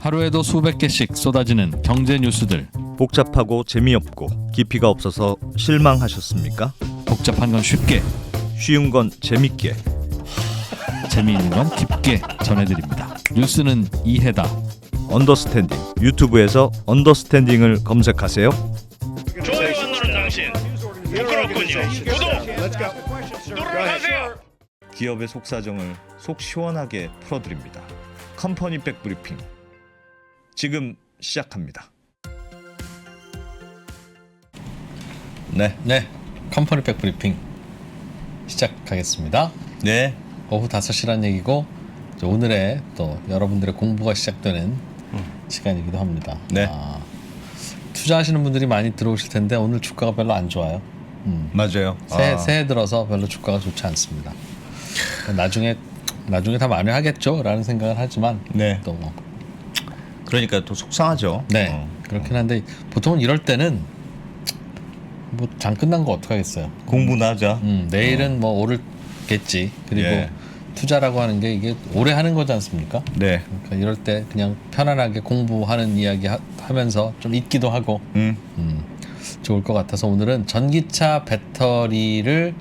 하루에도 수백 개씩 쏟아지는 경제 뉴스들. 복잡하고 재미없고 깊이가 없어서 실망하셨습니까? 복잡한 건 쉽게, 쉬운 건 재밌게. 재미있는 건 깊게 전해드립니다. 뉴스는 이해다. 언더스탠딩. 유튜브에서 언더스탠딩을 검색하세요. 좋아요 안 누른 당신 부끄럽군요. 구독 누르세요. 기업의 속사정을 속 시원하게 풀어드립니다. 컴퍼니백 브리핑 지금 시작합니다. 네, 컴퍼니백 브리핑 시작하겠습니다. 네. 오후 5시란 얘기고 오늘의 또 여러분들의 공부가 시작되는 시간이기도 합니다. 네. 투자하시는 분들이 많이 들어오실 텐데 오늘 주가가 별로 안 좋아요. 맞아요. 새해 들어서 별로 주가가 좋지 않습니다. 나중에 다 만회하겠죠 라는 생각을 하지만 네. 또 뭐. 그러니까 또 속상하죠. 네, 그렇긴 한데 보통은 이럴 때는 뭐 장 끝난 거 어떡하겠어요. 공부나 하자. 내일은 뭐 오르겠지. 그리고 예. 투자라고 하는 게 이게 오래 하는 거지 않습니까? 네. 그러니까 이럴 때 그냥 편안하게 공부하는 이야기 하면서 좀 잊기도 하고 좋을 것 같아서 오늘은 전기차 배터리를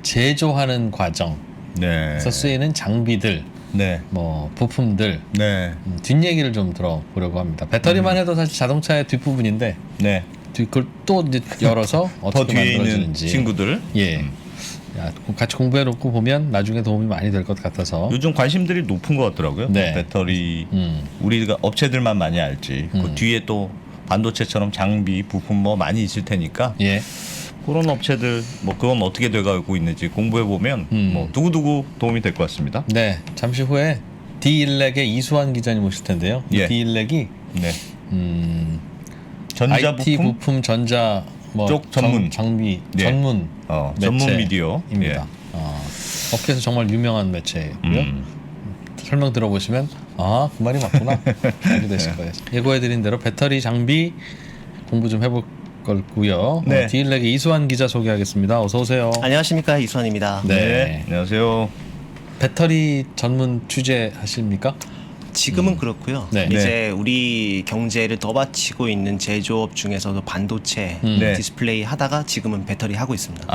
제조하는 과정에서 네. 쓰이는 장비들, 네. 뭐 부품들 네. 뒷얘기를 좀 들어보려고 합니다. 배터리만 해도 사실 자동차의 뒷부분인데 네. 그걸 또 열어서 더 어떻게 뒤에 있는 만들어지는지 친구들. 예. 야, 같이 공부해놓고 보면 나중에 도움이 많이 될 것 같아서 요즘 관심들이 높은 것 같더라고요. 네. 배터리 음. 우리가 업체들만 많이 알지. 그 뒤에 또 반도체처럼 장비, 부품 뭐 많이 있을 테니까 예. 그런 업체들 뭐 그건 어떻게 돼가고 있는지 공부해 보면 뭐 두고두고 도움이 될 것 같습니다. 네, 잠시 후에 D1렉의 이수환 기자님 오실 텐데요. 예. D1렉이 네. 전자 IT 부품 부품 전자 뭐 쪽 전문. 장비 예. 전문 전문 미디어입니다. 매체입니다. 업계에서 정말 유명한 매체고요. 설명 들어보시면 그 말이 맞구나 알게 되실 거예요. 예고해드린 대로 배터리 장비 공부 좀 해볼 거고요. 네. D1렉의 이수환 기자 소개하겠습니다. 어서 오세요. 안녕하십니까, 이수환입니다. 네. 안녕하세요. 배터리 전문 취재하십니까? 지금은 그렇고요. 네. 이제 우리 경제를 더받치고 있는 제조업 중에서도 반도체, 네. 디스플레이 하다가 지금은 배터리 하고 있습니다.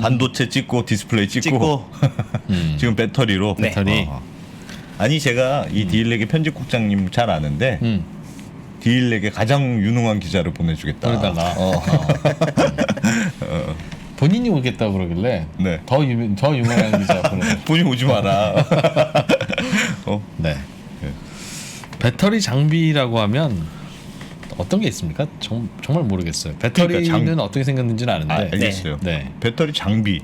반도체 찍고 디스플레이 찍고 지금 배터리로. 네. 배터리. 아니 제가 이 디일렉의 편집국장님 잘 아는데 디일렉의 가장 유능한 기자를 보내주겠다. 그러다가 본인이 오겠다 그러길래 네. 더 유명한 기자 보내. 본인 오지 마라. 네. 배터리 장비라고 하면 어떤 게 있습니까? 정말 모르겠어요. 배터리는 그러니까 어떻게 생겼는지는 아는데. 알겠어요. 네. 배터리 장비.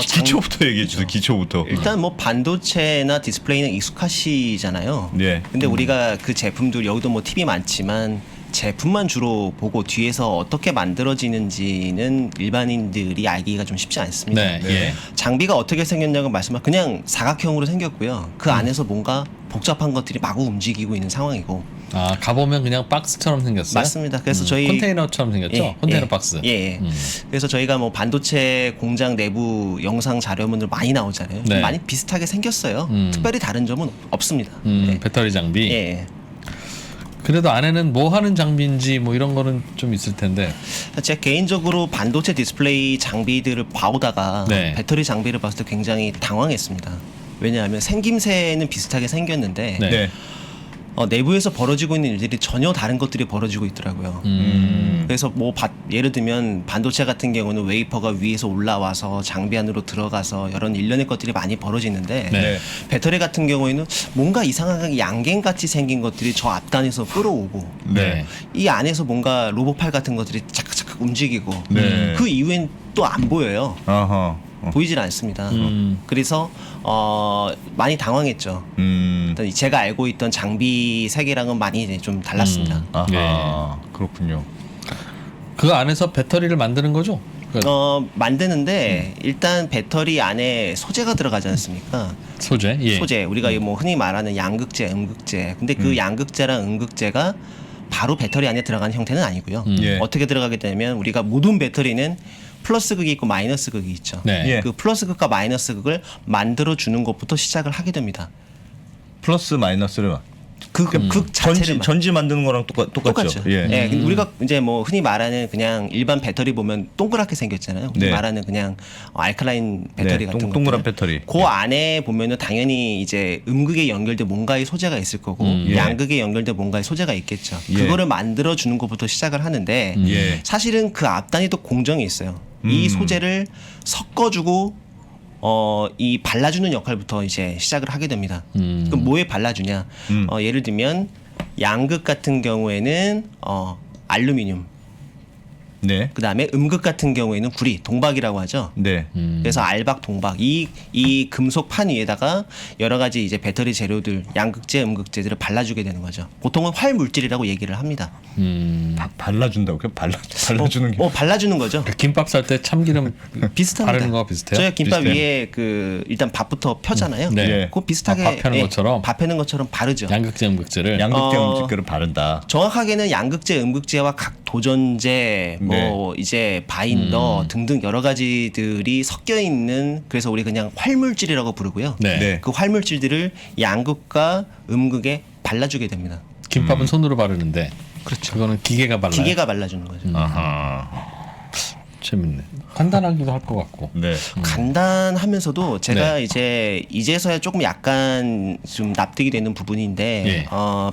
기초부터 얘기해 주세요. 기초부터. 일단 뭐 반도체나 디스플레이는 익숙하시잖아요. 네. 근데 우리가 그 제품들 여기도 뭐 팁이 많지만 제품만 주로 보고 뒤에서 어떻게 만들어지는지는 일반인들이 알기가 좀 쉽지 않습니다. 네. 예. 장비가 어떻게 생겼냐고 말씀하면 그냥 사각형으로 생겼고요. 그 안에서 뭔가 복잡한 것들이 마구 움직이고 있는 상황이고. 가보면 그냥 박스처럼 생겼어요. 맞습니다. 그래서 저희 컨테이너처럼 생겼죠. 컨테이너 박스. 예. 그래서 저희가 뭐 반도체 공장 내부 영상 자료문들 많이 나오잖아요. 네. 많이 비슷하게 생겼어요. 특별히 다른 점은 없습니다. 네. 배터리 장비. 예. 그래도 안에는 뭐 하는 장비인지 뭐 이런 거는 좀 있을 텐데. 제가 개인적으로 반도체 디스플레이 장비들을 봐오다가 네. 배터리 장비를 봤을 때 굉장히 당황했습니다. 왜냐하면 생김새는 비슷하게 생겼는데 네. 네. 내부에서 벌어지고 있는 일들이 전혀 다른 것들이 벌어지고 있더라고요. 그래서 뭐 예를 들면 반도체 같은 경우는 웨이퍼가 위에서 올라와서 장비 안으로 들어가서 이런 일련의 것들이 많이 벌어지는데 네. 배터리 같은 경우에는 뭔가 이상하게 양갱같이 생긴 것들이 저 앞단에서 끌어오고 네. 이 안에서 뭔가 로봇팔 같은 것들이 착착 움직이고 네. 그 이후엔 또 안 보여요. 어허. 보이질 않습니다. 그래서 많이 당황했죠. 일단 제가 알고 있던 장비 세계랑은 많이 이제 좀 달랐습니다. 아하. 그렇군요. 그 안에서 배터리를 만드는 거죠? 만드는데 일단 배터리 안에 소재가 들어가지 않습니까? 소재. 예. 소재 우리가 뭐 흔히 말하는 양극재, 음극재. 근데 그 양극재랑 음극재가 바로 배터리 안에 들어가는 형태는 아니고요. 예. 어떻게 들어가게 되면 우리가 모든 배터리는 플러스 극이 있고 마이너스 극이 있죠. 네. 예. 그 플러스 극과 마이너스 극을 만들어 주는 것부터 시작을 하게 됩니다. 플러스 마이너스를 극 자체를 전지 만드는 거랑 똑같죠. 똑같죠. 예. 근데 우리가 이제 뭐 흔히 말하는 그냥 일반 배터리 보면 동그랗게 생겼잖아요. 흔히 네. 말하는 그냥 알칼라인 배터리 네, 같은 동그란 것들. 배터리. 그 예. 안에 보면은 당연히 이제 음극에 연결된 뭔가의 소재가 있을 거고 예. 양극에 연결된 뭔가의 소재가 있겠죠. 예. 그거를 만들어 주는 것부터 시작을 하는데 예. 사실은 그 앞 단위도 공정이 있어요. 이 소재를 섞어주고 이 발라주는 역할부터 이제 시작을 하게 됩니다. 그럼 뭐에 발라주냐? 예를 들면 양극 같은 경우에는 알루미늄, 네. 그 다음에 음극 같은 경우에는 구리, 동박이라고 하죠. 네. 그래서 알박, 동박 이 금속 판 위에다가 여러 가지 이제 배터리 재료들, 양극재, 음극재들을 발라주게 되는 거죠. 보통은 활물질이라고 얘기를 합니다. 발라준다고? 발라주는 게. 발라주는 거죠. 그 김밥 살 때 참기름 비슷합니다. 바르는 거 비슷해요? 저희가 김밥 비슷해요? 위에 그 일단 밥부터 펴잖아요. 네. 예. 그거 비슷하게 밥 펴는 것처럼? 밥 펴는 것처럼 바르죠. 양극재 음극재를 양극재 어, 음식들을 바른다. 정확하게는 양극재, 음극재와 각 도전재, 뭐 이제 바인더 등등 여러 가지들이 섞여 있는 그래서 우리 그냥 활물질이라고 부르고요. 네. 네. 그 활물질들을 양극과 음극에 발라주게 됩니다. 김밥은 손으로 바르는데 그렇죠. 그거는 기계가 발라요. 기계가 발라주는 거죠. 아하. 재밌네. 간단하기도 할 것 같고. 네. 간단하면서도 제가 네. 이제서야 조금 약간 좀 납득이 되는 부분인데 예.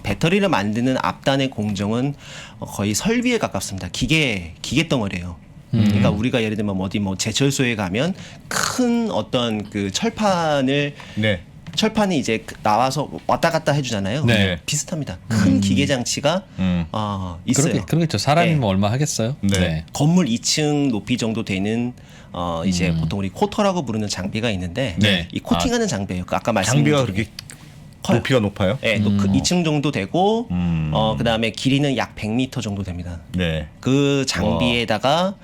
배터리를 만드는 앞단의 공정은 거의 설비에 가깝습니다. 기계 덩어리예요. 그러니까 우리가 예를 들면 어디 뭐 제철소에 가면 큰 어떤 그 철판을 네. 철판이 이제 나와서 왔다 갔다 해주잖아요. 네. 비슷합니다. 큰 기계 장치가 있어요. 그러겠죠. 사람이면 네. 얼마 하겠어요? 네. 건물 2층 높이 정도 되는 이제 보통 우리 코터라고 부르는 장비가 있는데 네. 이 코팅하는 장비예요. 그 아까 말씀드린 장비가 그렇게 높이가 높아요? 네, 또 그 2층 정도 되고 그다음에 길이는 약 100m 정도 됩니다. 네. 그 장비에다가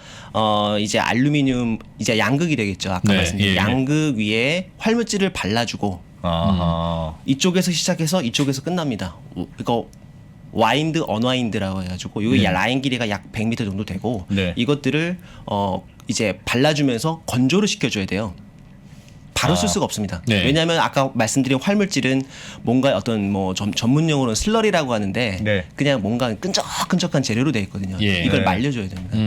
이제 알루미늄 이제 양극이 되겠죠. 아까 네, 말씀드린 예, 예. 양극 위에 활물질을 발라주고 아하. 이쪽에서 시작해서 이쪽에서 끝납니다. 이거 와인드, 언와인드라고 해가지고 이게 라인 길이가 약 100m 정도 되고 네. 이것들을 이제 발라주면서 건조를 시켜줘야 돼요. 바로 쓸 수가 없습니다. 네. 왜냐하면 아까 말씀드린 활물질은 뭔가 어떤 뭐 전문 용어로는 슬러리라고 하는데 네. 그냥 뭔가 끈적끈적한 재료로 되어 있거든요. 예. 이걸 네. 말려줘야 됩니다.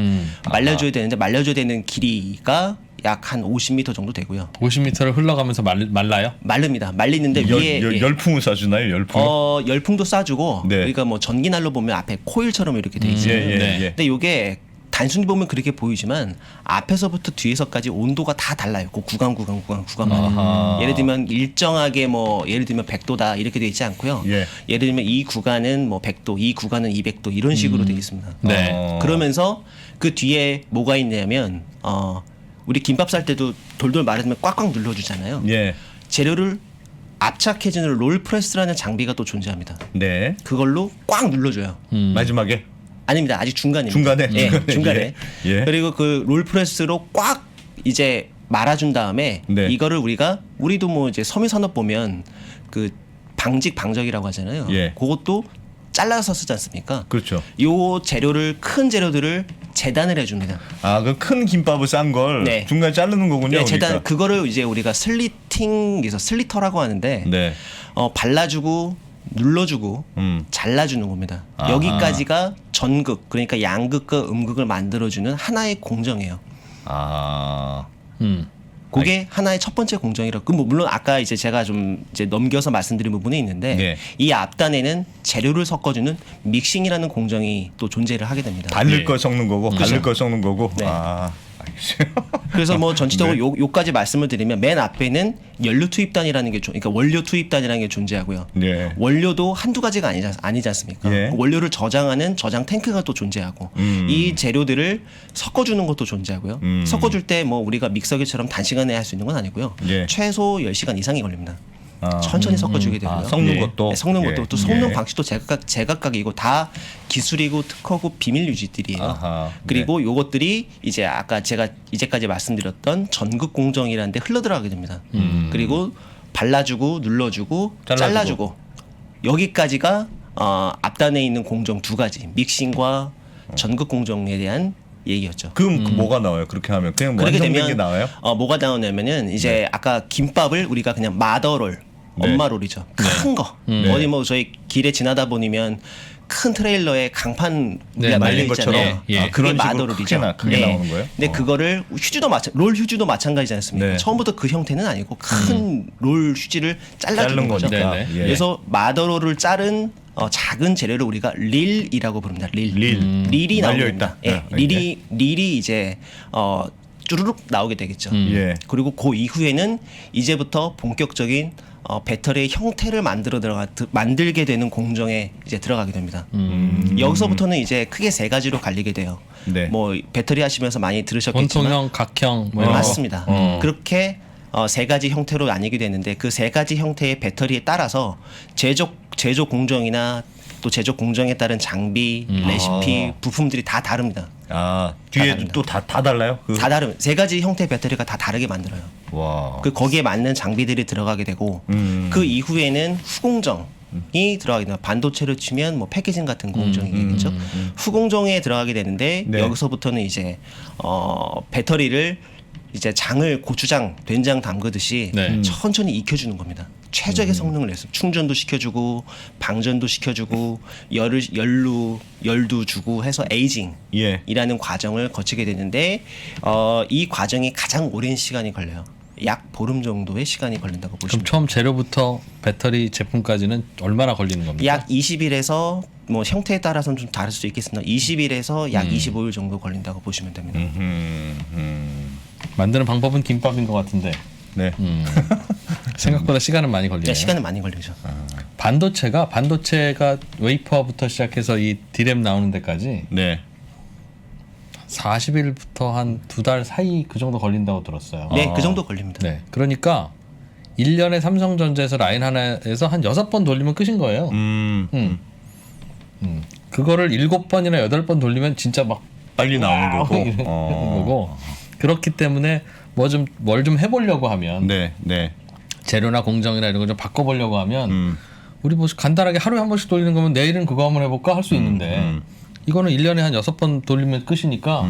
아. 말려줘야 되는데 말려줘야 되는 길이가 약 한 50m 정도 되고요. 50m를 흘러가면서 말라요? 마릅니다. 말리는데 위에 예. 열풍을 쏴주나요? 열풍? 열풍도 쏴주고 네. 그러니까 뭐 전기난로 보면 앞에 코일처럼 이렇게 돼 있어요. 예, 예, 네. 예. 근데 이게 단순히 보면 그렇게 보이지만 앞에서부터 뒤에서까지 온도가 다 달라요. 그 구간마다. 예를 들면 일정하게 뭐 예를 들면 100도다 이렇게 돼 있지 않고요. 예. 예를 들면 이 구간은 뭐 100도, 이 구간은 200도 이런 식으로 돼 있습니다. 네. 그러면서 그 뒤에 뭐가 있냐면 우리 김밥 쌀 때도 돌돌 말하면 꽉꽉 눌러주잖아요. 예. 재료를 압착해주는 롤 프레스라는 장비가 또 존재합니다. 네. 그걸로 꽉 눌러줘요. 마지막에 아닙니다. 아직 중간입니다. 중간에? 예, 중간에. 중간에. 예. 예. 그리고 그 롤 프레스로 꽉 이제 말아준 다음에 네. 이거를 우리도 뭐 이제 섬유산업 보면 그 방직방적이라고 하잖아요. 예. 그것도 잘라서 쓰지 않습니까? 그렇죠. 요 재료를 큰 재료들을 재단을 해줍니다. 아, 그 큰 김밥을 싼 걸 네. 중간에 자르는 거군요. 네, 재단 그러니까. 그거를 이제 우리가 슬리팅에서 슬리터라고 하는데 네. 발라주고 눌러주고 잘라주는 겁니다. 아하. 여기까지가 전극 그러니까 양극과 음극을 만들어주는 하나의 공정이에요. 아. 그게 하나의 첫 번째 공정이라고. 뭐 물론 아까 이제 제가 좀 이제 넘겨서 말씀드린 부분이 있는데 네. 이 앞단에는 재료를 섞어주는 믹싱이라는 공정이 또 존재를 하게 됩니다. 바를 예. 걸 섞는 거고 바를 걸 섞는 거고. 네. 아. 알겠어요. 그래서 뭐 전체적으로 네. 요까지 말씀을 드리면 맨 앞에는 연료 투입단이라는 게 그러니까 원료 투입단이라는 게 존재하고요. 네. 원료도 한두 가지가 아니지 않습니까? 예. 그 원료를 저장하는 저장 탱크가 또 존재하고 이 재료들을 섞어주는 것도 존재하고요. 섞어줄 때 뭐 우리가 믹서기처럼 단시간에 할 수 있는 건 아니고요. 예. 최소 10시간 이상이 걸립니다. 아. 천천히 섞어주게 되고요. 아, 섞는 예. 것도. 네, 섞는 것도 예. 또 섞는 예. 방식도 제각각이고 다 기술이고 특허고 비밀 유지들이에요. 아하, 그리고 요것들이 이제 아까 제가 이제까지 말씀드렸던 전극 공정이라는 데 흘러들어가게 됩니다. 그리고 발라주고 눌러주고 잘라주고 여기까지가 앞단에 있는 공정 두 가지 믹싱과 전극 공정에 대한 얘기였죠. 그럼 그 뭐가 나와요? 그렇게 하면 그냥 뭐 그렇게 완성된 되면 게 나와요? 뭐가 나오냐면은 이제 아까 김밥을 우리가 그냥 마더롤 네. 엄마 롤이죠. 큰 거. 어디 뭐 저희 길에 지나다 보면 큰 트레일러에 강판 네, 말린 말린 것처럼 있잖아요. 예. 아, 그런 그게 식으로 마더롤이죠. 크게 나오는 거예요? 근데 그거를 롤 휴지도 마찬가지지 않습니까? 네. 처음부터 그 형태는 아니고 큰 롤 휴지를 잘라주는 자른 거죠. 거니까. 네네. 예. 그래서 마더롤을 자른 작은 재료를 우리가 릴이라고 부릅니다. 릴이 나오게 말려있다. 됩니다. 예. 네. 릴이 이제 쭈루룩 나오게 되겠죠. 예. 그리고 그 이후에는 이제부터 본격적인 배터리의 형태를 만들게 되는 공정에 이제 들어가게 됩니다. 여기서부터는 이제 크게 세 가지로 갈리게 돼요. 네. 뭐 배터리 하시면서 많이 들으셨겠지만 원통형, 각형 뭐 이런 거. 맞습니다. 그렇게 세 가지 형태로 나뉘게 되는데 그 세 가지 형태의 배터리에 따라서 제조 공정이나 또 제조 공정에 따른 장비, 레시피, 부품들이 다 다릅니다. 아 뒤에도 또 다 달라요? 다 다릅니다. 세 가지 형태의 배터리가 다 다르게 만들어요. 와. 거기에 맞는 장비들이 들어가게 되고 그 이후에는 후공정이 들어가게 됩니다. 반도체로 치면 뭐 패키징 같은 공정이겠죠. 후공정에 들어가게 되는데 네. 여기서부터는 이제 배터리를 이제 장을 고추장, 된장 담그듯이 네. 천천히 익혀주는 겁니다. 최적의 성능을 내서 충전도 시켜주고 방전도 시켜주고 열도 주고 해서 에이징이라는 예. 과정을 거치게 되는데 이 과정이 가장 오랜 시간이 걸려요. 약 보름 정도의 시간이 걸린다고 그럼 보시면 돼요. 처음 재료부터 배터리 제품까지는 얼마나 걸리는 겁니까? 약 20일에서 뭐 형태에 따라서는 좀 다를 수 있겠습니다. 20일에서 약 25일 정도 걸린다고 보시면 됩니다. 만드는 방법은 김밥인 것 같은데 네. 생각보다 시간은 많이 걸리네요. 네, 시간은 많이 걸리죠. 반도체가 웨이퍼부터 시작해서 이 디램 나오는 데까지 네. 40일부터 한 2달 사이 그 정도 걸린다고 들었어요. 네, 그 정도 걸립니다. 네. 그러니까 1년에 삼성전자에서 라인 하나에서 한 6번 돌리면 끝인 거예요. 그거를 7번이나 8번 돌리면 진짜 막 빨리 나오는 거고. 이런 거고. 그렇기 때문에 뭘 좀 해보려고 하면 네. 네. 재료나 공정이나 이런 거 좀 바꿔보려고 하면 우리 뭐 간단하게 하루에 한 번씩 돌리는 거면 내일은 그거 한번 해볼까 할 수 있는데 이거는 1년에 한 6번 돌리면 끝이니까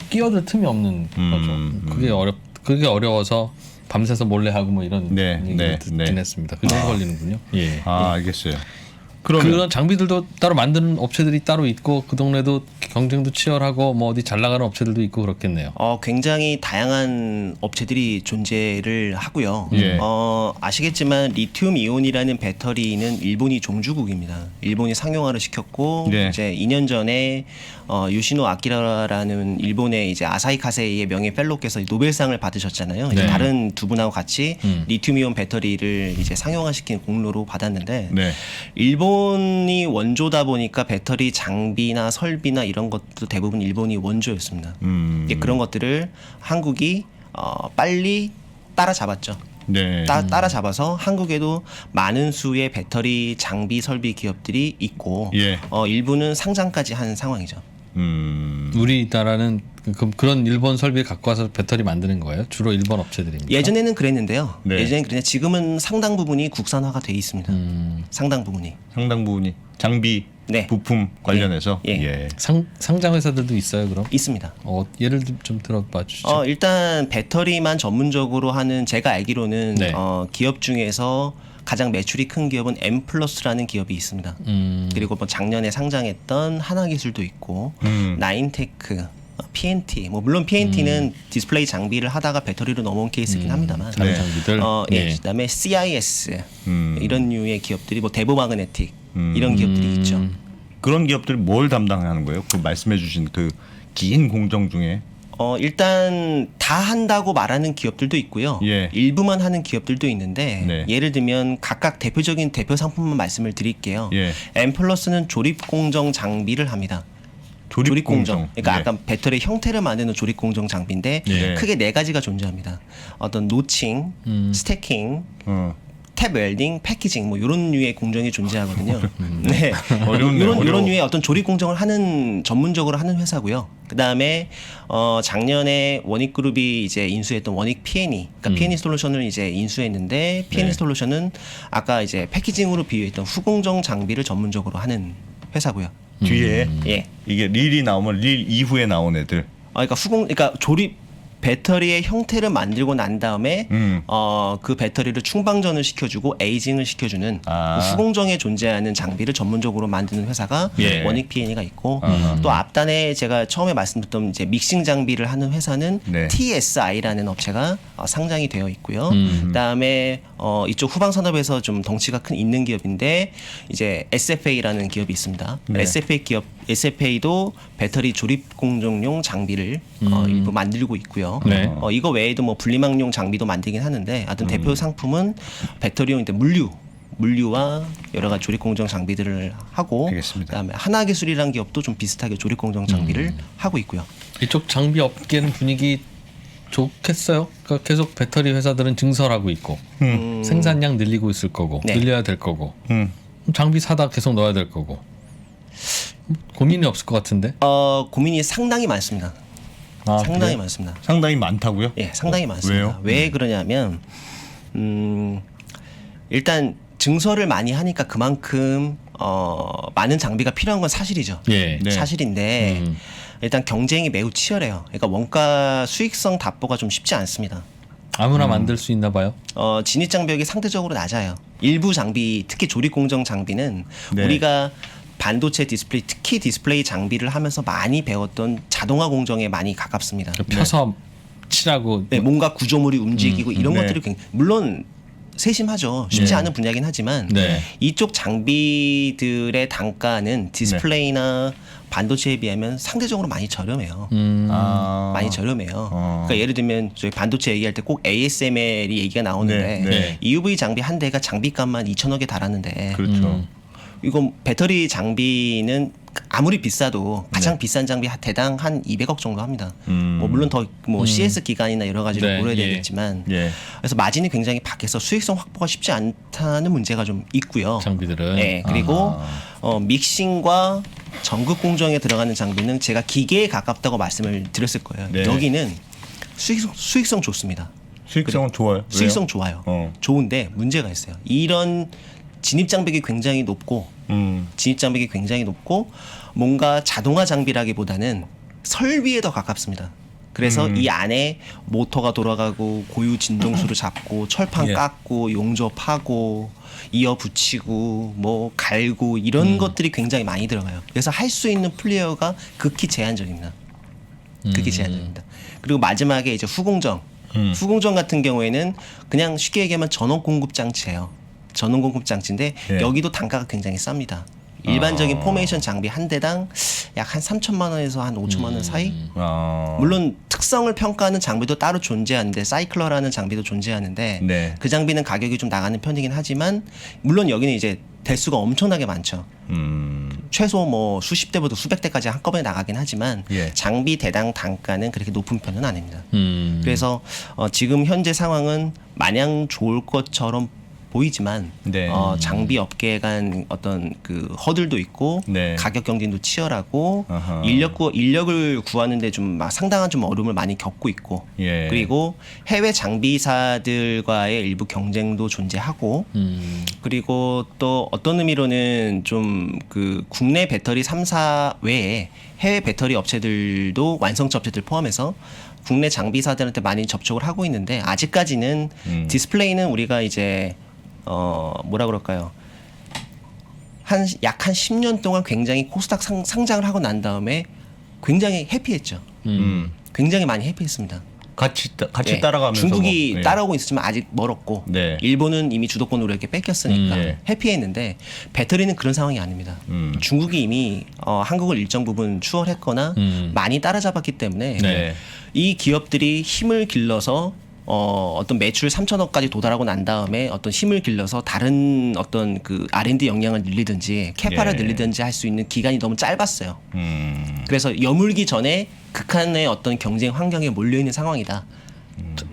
끼어들 틈이 없는 거죠. 그게 어려워서 밤새서 몰래 하고 뭐 이런 네, 얘기를 네, 듣긴 네. 했습니다. 그 정도 걸리는군요. 예. 아, 알겠어요. 그러면 그런 장비들도 따로 만드는 업체들이 따로 있고 그 동네도 경쟁도 치열하고 뭐 어디 잘 나가는 업체들도 있고 그렇겠네요. 굉장히 다양한 업체들이 존재를 하고요. 예. 아시겠지만 리튬 이온이라는 배터리는 일본이 종주국입니다. 일본이 상용화를 시켰고 네. 이제 2년 전에 요시노 아키라라는 일본의 이제 아사히 카세이의 명예 펠로우께서 노벨상을 받으셨잖아요. 이제 네. 다른 두 분하고 같이 리튬 이온 배터리를 이제 상용화시킨 공로로 받았는데 네. 일본이 원조다 보니까 배터리 장비나 설비나 이런 것도 대부분 일본이 원조였습니다. 그런 것들을 한국이 빨리 따라잡았죠. 네. 따라잡아서 한국에도 많은 수의 배터리 장비 설비 기업들이 있고 예. 일부는 상장까지 한 상황이죠. 우리나라는 그런 일본 설비 갖고 와서 배터리 만드는 거예요? 주로 일본 업체들입니까? 예전에는 그랬는데요. 네. 예전에는 그랬는데 지금은 상당 부분이 국산화가 돼 있습니다. 상당 부분이. 상당 부분이 장비, 네. 부품 관련해서 예. 예. 상장 회사들도 있어요, 그럼? 있습니다. 예를 좀 들어봐 주시죠. 일단 배터리만 전문적으로 하는 제가 알기로는 네. 기업 중에서 가장 매출이 큰 기업은 M+라는 기업이 있습니다. 그리고 뭐 작년에 상장했던 하나기술도 있고 나인테크, PNT. 뭐 물론 PNT는 디스플레이 장비를 하다가 배터리로 넘어온 케이스긴 합니다만. 다른 네. 장비들. 예. 그다음에 CIS 이런 류의 기업들이 뭐 데보마그네틱 이런 기업들이 있죠. 그런 기업들 뭘 담당하는 거예요? 그 말씀해주신 그 긴 공정 중에 일단 다 한다고 말하는 기업들도 있고요. 예. 일부만 하는 기업들도 있는데 네. 예를 들면 각각 대표적인 대표 상품만 말씀을 드릴게요. 예. M+는 조립 공정 장비를 합니다. 조립 공정. 그러니까 예. 아까 배터리 형태를 만드는 조립 공정 장비인데 예. 크게 네 가지가 존재합니다. 어떤 노칭, 스태킹, 탭 웰딩, 패키징 뭐 이런 류의 공정이 존재하거든요. 네, 어려운데, 이런 어려워. 류의 어떤 조립 공정을 하는 전문적으로 하는 회사고요. 그 다음에 작년에 원익그룹이 이제 인수했던 원익 P&E, 그러니까 P&E 솔루션을 이제 인수했는데 P&E 네. 솔루션은 아까 이제 패키징으로 비유했던 후공정 장비를 전문적으로 하는 회사고요. 뒤에 예. 이게 릴이 나오면 릴 이후에 나온 애들. 그러니까 그러니까 조립 배터리의 형태를 만들고 난 다음에 그 배터리를 충방전을 시켜주고 에이징을 시켜주는 그 후공정에 존재하는 장비를 전문적으로 만드는 회사가 예. 원익 P&E가 있고 또 앞단에 제가 처음에 말씀드렸던 이제 믹싱 장비를 하는 회사는 네. TSI라는 업체가 상장이 되어 있고요. 그다음에 이쪽 후방 산업에서 좀 덩치가 큰 있는 기업인데 이제 SFA라는 기업이 있습니다. 네. SFA도 배터리 조립 공정용 장비를 일부 만들고 있고요. 네. 이거 외에도 뭐 분리막용 장비도 만들긴 하는데 하여튼 대표 상품은 배터리용 이제 물류와 여러 가지 조립 공정 장비들을 하고 알겠습니다. 그다음에 하나기술이라는 기업도 좀 비슷하게 조립 공정 장비를 하고 있고요. 이쪽 장비 업계는 분위기 좋겠어요. 그러니까 계속 배터리 회사들은 증설하고 있고 생산량 늘리고 있을 거고 네. 늘려야 될 거고 장비 사다 계속 넣어야 될 거고 고민이 없을 것 같은데. 고민이 상당히 많습니다. 상당히 그래요? 많습니다. 상당히 많다고요? 예, 상당히 많습니다. 왜요? 왜 그러냐면 일단 증설을 많이 하니까 그만큼 많은 장비가 필요한 건 사실이죠. 예. 네. 사실인데 일단 경쟁이 매우 치열해요. 그러니까 원가 수익성 답보가 좀 쉽지 않습니다. 아무나 만들 수 있나 봐요. 진입 장벽이 상대적으로 낮아요. 일부 장비, 특히 조립 공정 장비는 네. 우리가 반도체 디스플레이, 특히 디스플레이 장비를 하면서 많이 배웠던 자동화 공정에 많이 가깝습니다. 펴서 칠하고 네, 뭔가 구조물이 움직이고 이런 네. 것들이 물론 세심하죠. 쉽지 않은 분야긴 하지만 네. 이쪽 장비들의 단가는 디스플레이나 반도체에 비하면 상대적으로 많이 저렴해요. 많이 저렴해요. 그러니까 예를 들면 저희 반도체 얘기할 때 꼭 ASML이 얘기가 나오는데 네, 네. EUV 장비 한 대가 장비값만 2천억에 달하는데 그렇죠. 이건 배터리 장비는 아무리 비싸도 가장 비싼 장비 대당 한 200억 정도 합니다. 뭐 물론 더 뭐 CS 기간이나 여러 가지를 네, 고려해야 예. 되겠지만 예. 그래서 마진이 굉장히 밖에서 수익성 확보가 쉽지 않다는 문제가 좀 있고요. 장비들은. 네, 그리고 믹싱과 전극 공정에 들어가는 장비는 제가 기계에 가깝다고 말씀을 드렸을 거예요. 네. 여기는 수익성 좋습니다. 수익성은 좋아요. 왜요? 수익성 좋아요. 좋은데 문제가 있어요. 이런 진입 장벽이 굉장히 높고 진입 장벽이 굉장히 높고 뭔가 자동화 장비라기보다는 설비에 더 가깝습니다. 그래서 이 안에 모터가 돌아가고 고유 진동수를 잡고 철판 예. 깎고 용접하고 이어 붙이고 뭐 갈고 이런 것들이 굉장히 많이 들어가요. 그래서 할 수 있는 플레이어가 극히 제한적입니다. 극히 제한적입니다. 그리고 마지막에 이제 후공정. 후공정 같은 경우에는 그냥 쉽게 얘기하면 전원 공급 장치예요. 전원 공급 장치인데 예. 여기도 단가가 굉장히 쌉니다. 일반적인 포메이션 장비 한 대당 약 한 3천만 원에서 한 5천만 원 사이. 물론 특성을 평가하는 장비도 따로 존재하는데 사이클러라는 장비도 존재하는데 네. 그 장비는 가격이 좀 나가는 편이긴 하지만 물론 여기는 이제 대수가 엄청나게 많죠. 최소 뭐 수십 대부터 수백 대까지 한꺼번에 나가긴 하지만 예. 장비 대당 단가는 그렇게 높은 편은 아닙니다. 그래서 그래서 지금 현재 상황은 마냥 좋을 것처럼 보이지만 네. 장비 업계에 간 어떤 그 허들도 있고 네. 가격 경쟁도 치열하고 아하. 인력을 구하는데 좀 막 상당한 좀 어려움을 많이 겪고 있고 예. 그리고 해외 장비사들과의 일부 경쟁도 존재하고 그리고 또 어떤 의미로는 좀 그 국내 배터리 3사 외에 해외 배터리 업체들도 완성차 업체들 포함해서 국내 장비사들한테 많이 접촉을 하고 있는데 아직까지는 디스플레이는 우리가 이제 뭐라 그럴까요? 약 한 10년 동안 굉장히 코스닥 상장을 하고 난 다음에 굉장히 해피했죠. 굉장히 많이 해피했습니다. 같이 예, 따라가면서 중국이 뭐, 예. 따라오고 있었지만 아직 멀었고 네. 일본은 이미 주도권으로 이렇게 뺏겼으니까 예. 해피했는데 배터리는 그런 상황이 아닙니다. 중국이 이미 한국을 일정 부분 추월했거나 많이 따라잡았기 때문에 네. 이 기업들이 힘을 길러서 어떤 매출 3천억까지 도달하고 난 다음에 어떤 힘을 길러서 다른 어떤 그 R&D 역량을 늘리든지 캐파를 예. 늘리든지 할 수 있는 기간이 너무 짧았어요. 그래서 여물기 전에 극한의 어떤 경쟁 환경에 몰려 있는 상황이다.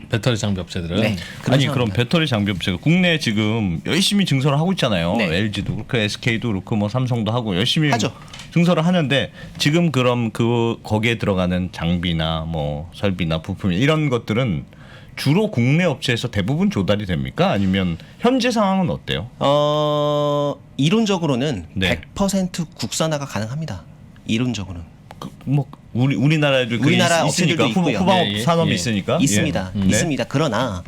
배터리 장비 업체들은 네. 그런 아니 그럼 상황입니다. 배터리 장비 업체가 국내에 지금 열심히 증설을 하고 있잖아요. 네. LG도 그렇고 SK도 그렇고 뭐 삼성도 하고 열심히 하죠. 증설을 하는데 지금 그럼 거기에 들어가는 장비나 뭐 설비나 부품 이런 것들은 주로 국내 업체에서 대부분 조달이 됩니까? 아니면 현재 상황은 어때요? 이론적으로는 네. 100% 국산화가 가능합니다. 이론적으로는. 뭐 우리나라에도 우리나라 그 업체들도 있으니까 있고요. 후방 예, 예, 산업이 예. 있으니까 있습니다. 예. 네. 있습니다. 그러나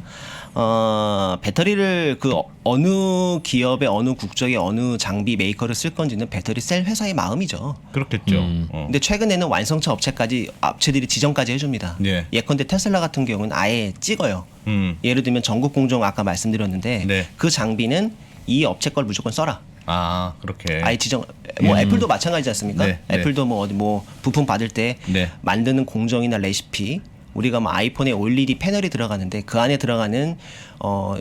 배터리를 그 어느 기업의 어느 국적의 어느 장비 메이커를 쓸 건지는 배터리 셀 회사의 마음이죠. 그렇겠죠. 근데 최근에는 완성차 업체들이 지정까지 해줍니다. 예. 예컨대 테슬라 같은 경우는 아예 찍어요. 예를 들면 전국 공정 아까 말씀드렸는데 네. 그 장비는 이 업체 걸 무조건 써라. 아 그렇게. 아예 지정. 뭐 애플도 마찬가지지 않습니까? 네, 네. 애플도 뭐 어디 뭐 부품 받을 때 네. 만드는 공정이나 레시피 우리가 뭐 아이폰에 OLED 패널이 들어가는데 그 안에 들어가는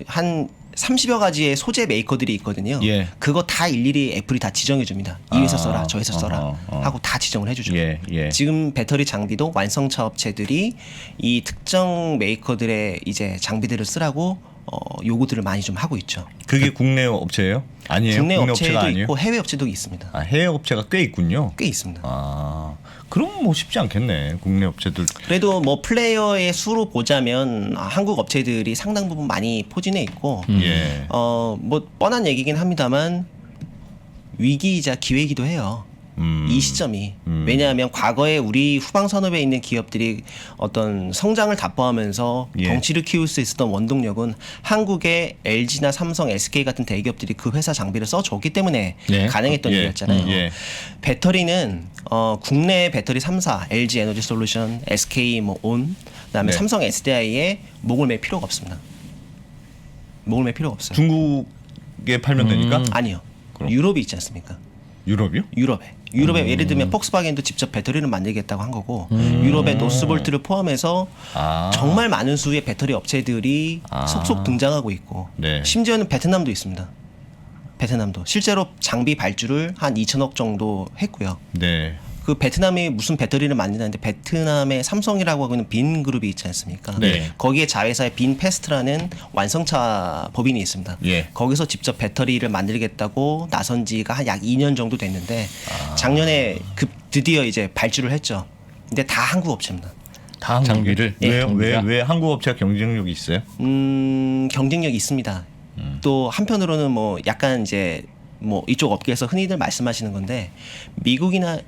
한 30여 가지의 소재 메이커들이 있거든요. 예. 그거 다 일일이 애플이 다 지정해 줍니다. 이 회사 써라, 저 회사 써라 하고 다 지정을 해주죠. 예, 예. 지금 배터리 장비도 완성차 업체들이 이 특정 메이커들의 이제 장비들을 쓰라고 요구들을 많이 좀 하고 있죠. 그게 국내 업체예요? 아니에요. 국내 업체가 업체도 아니에요. 있고 해외 업체도 있습니다. 아, 해외 업체가 꽤 있군요. 꽤 있습니다. 아 그럼 뭐 쉽지 않겠네. 국내 업체들. 그래도 뭐 플레이어의 수로 보자면 한국 업체들이 상당 부분 많이 포진해 있고 예. 뭐 뻔한 얘기긴 합니다만 위기이자 기회이기도 해요. 이 시점이 왜냐하면 과거에 우리 후방 산업에 있는 기업들이 어떤 성장을 답보하면서 예. 덩치를 키울 수 있었던 원동력은 한국의 LG나 삼성, SK 같은 대기업들이 그 회사 장비를 써줬기 때문에 예. 가능했던 예. 일이었잖아요. 예. 배터리는 국내 배터리 3사 LG 에너지 솔루션, SK 뭐 온, 그다음에 네. 삼성 SDI에 목을 맬 필요가 없습니다. 목을 맬 필요가 없어요. 중국에 팔면 되니까. 아니요. 그럼. 유럽이 있지 않습니까? 유럽이요? 유럽에 예를 들면 폭스바겐도 직접 배터리를 만들겠다고 한 거고 유럽의 노스볼트를 포함해서 아. 정말 많은 수의 배터리 업체들이 아. 속속 등장하고 있고 네. 심지어는 베트남도 있습니다. 베트남도 실제로 장비 발주를 한 2천억 정도 했고요. 네. 그 베트남이 무슨 배터리를 만드는데 베트남의 삼성이라고 하고 있는 빈 그룹이 있지 않습니까? 네. 거기에 자회사의 빈 패스트라는 완성차 법인이 있습니다. 예. 거기서 직접 배터리를 만들겠다고 나선 지가 한 약 2년 정도 됐는데 아. 작년에 드디어 이제 발주를 했죠. 근데 다 한국 업체입니다. 다 한국이? 장비를? 왜요? 장비가? 왜 한국 업체가 경쟁력이 있어요? 경쟁력이 있습니다. 또 한편으로는 뭐 약간 이제 뭐 이쪽 업계에서 흔히들 말씀하시는 건데 미국이나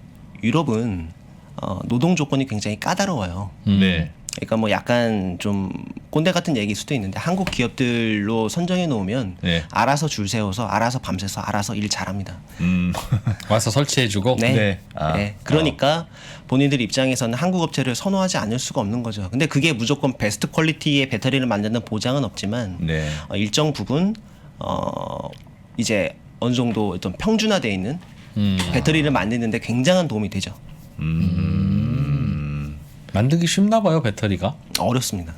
유럽은 노동 조건이 굉장히 까다로워요. 네. 그러니까 뭐 약간 좀 꼰대 같은 얘기일 수도 있는데 한국 기업들로 선정해 놓으면 네. 알아서 줄 세워서 알아서 밤새서 알아서 일 잘합니다. 와서 설치해주고. 네. 네. 아. 네. 그러니까 본인들 입장에서는 한국 업체를 선호하지 않을 수가 없는 거죠. 근데 그게 무조건 베스트 퀄리티의 배터리를 만드는 보장은 없지만 네. 일정 부분 이제 어느 정도 어떤 평준화되어 있는 배터리를 만드는데 굉장한 도움이 되죠. 만들기 쉽나 봐요 배터리가. 어렵습니다.